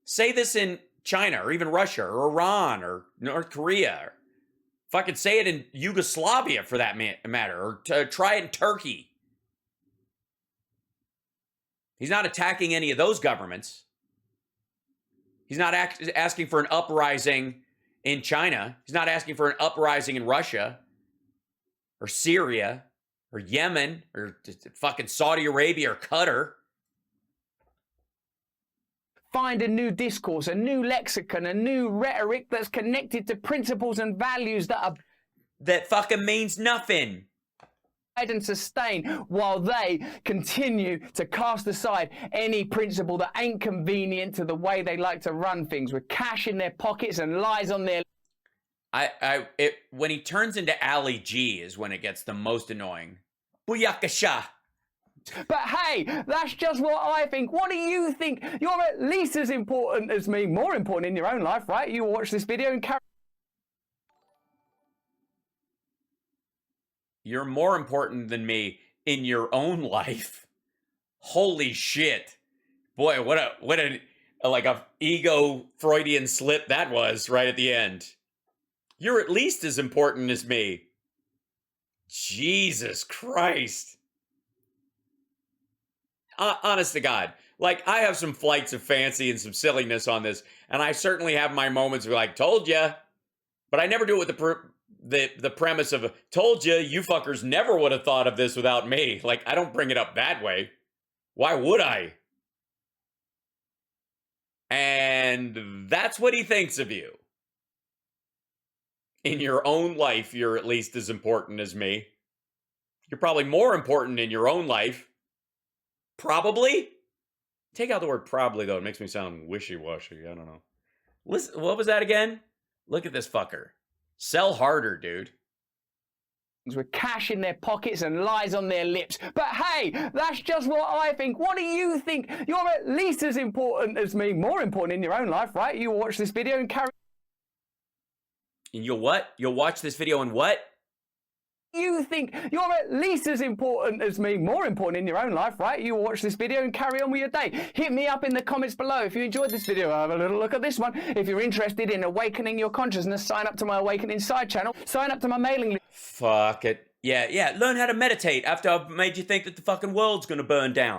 Say this in China or even Russia or Iran or North Korea. Or fucking say it in Yugoslavia for that matter. Or try it in Turkey. He's not attacking any of those governments. He's not asking for an uprising in China. He's not asking for an uprising in Russia or Syria or Yemen or fucking Saudi Arabia or Qatar. Find a new discourse, a new lexicon, a new rhetoric that's connected to principles and values that fucking means nothing. And sustain while they continue to cast aside any principle that ain't convenient to the way they like to run things, with cash in their pockets and lies on their. When he turns into Ali G is when it gets the most annoying. Booyakasha. But hey, that's just what I think. What do you think? You're at least as important as me, more important in your own life, right? You watch this video and carry. You're more important than me in your own life. Holy shit. Boy, what a ego Freudian slip that was right at the end. You're at least as important as me. Jesus Christ. Honest to God. Like, I have some flights of fancy and some silliness on this, and I certainly have my moments of like, told ya. But I never do it with the premise of, told you fuckers never would have thought of this without me. Like, I don't bring it up that way. Why would I? And that's what he thinks of you. in your own life, you're at least as important as me. You're probably more important in your own life. Probably. Take out the word probably, though. It makes me sound wishy-washy. I don't know. Listen, what was that again? Look at this fucker. Sell harder, dude. With cash in their pockets and lies on their lips. But hey, that's just what I think. What do you think? You're at least as important as me. More important in your own life, right? You watch this video and carry... And you'll what? You'll watch this video and what? You think you're at least as important as me. More important in your own life, right? You watch this video and carry on with your day. Hit me up in the comments below if you enjoyed this video. Have a little look at this one. If you're interested in awakening your consciousness, sign up to my Awakening Side channel. Sign up to my mailing list. Fuck it. Yeah. Learn how to meditate after I've made you think that the fucking world's gonna burn down.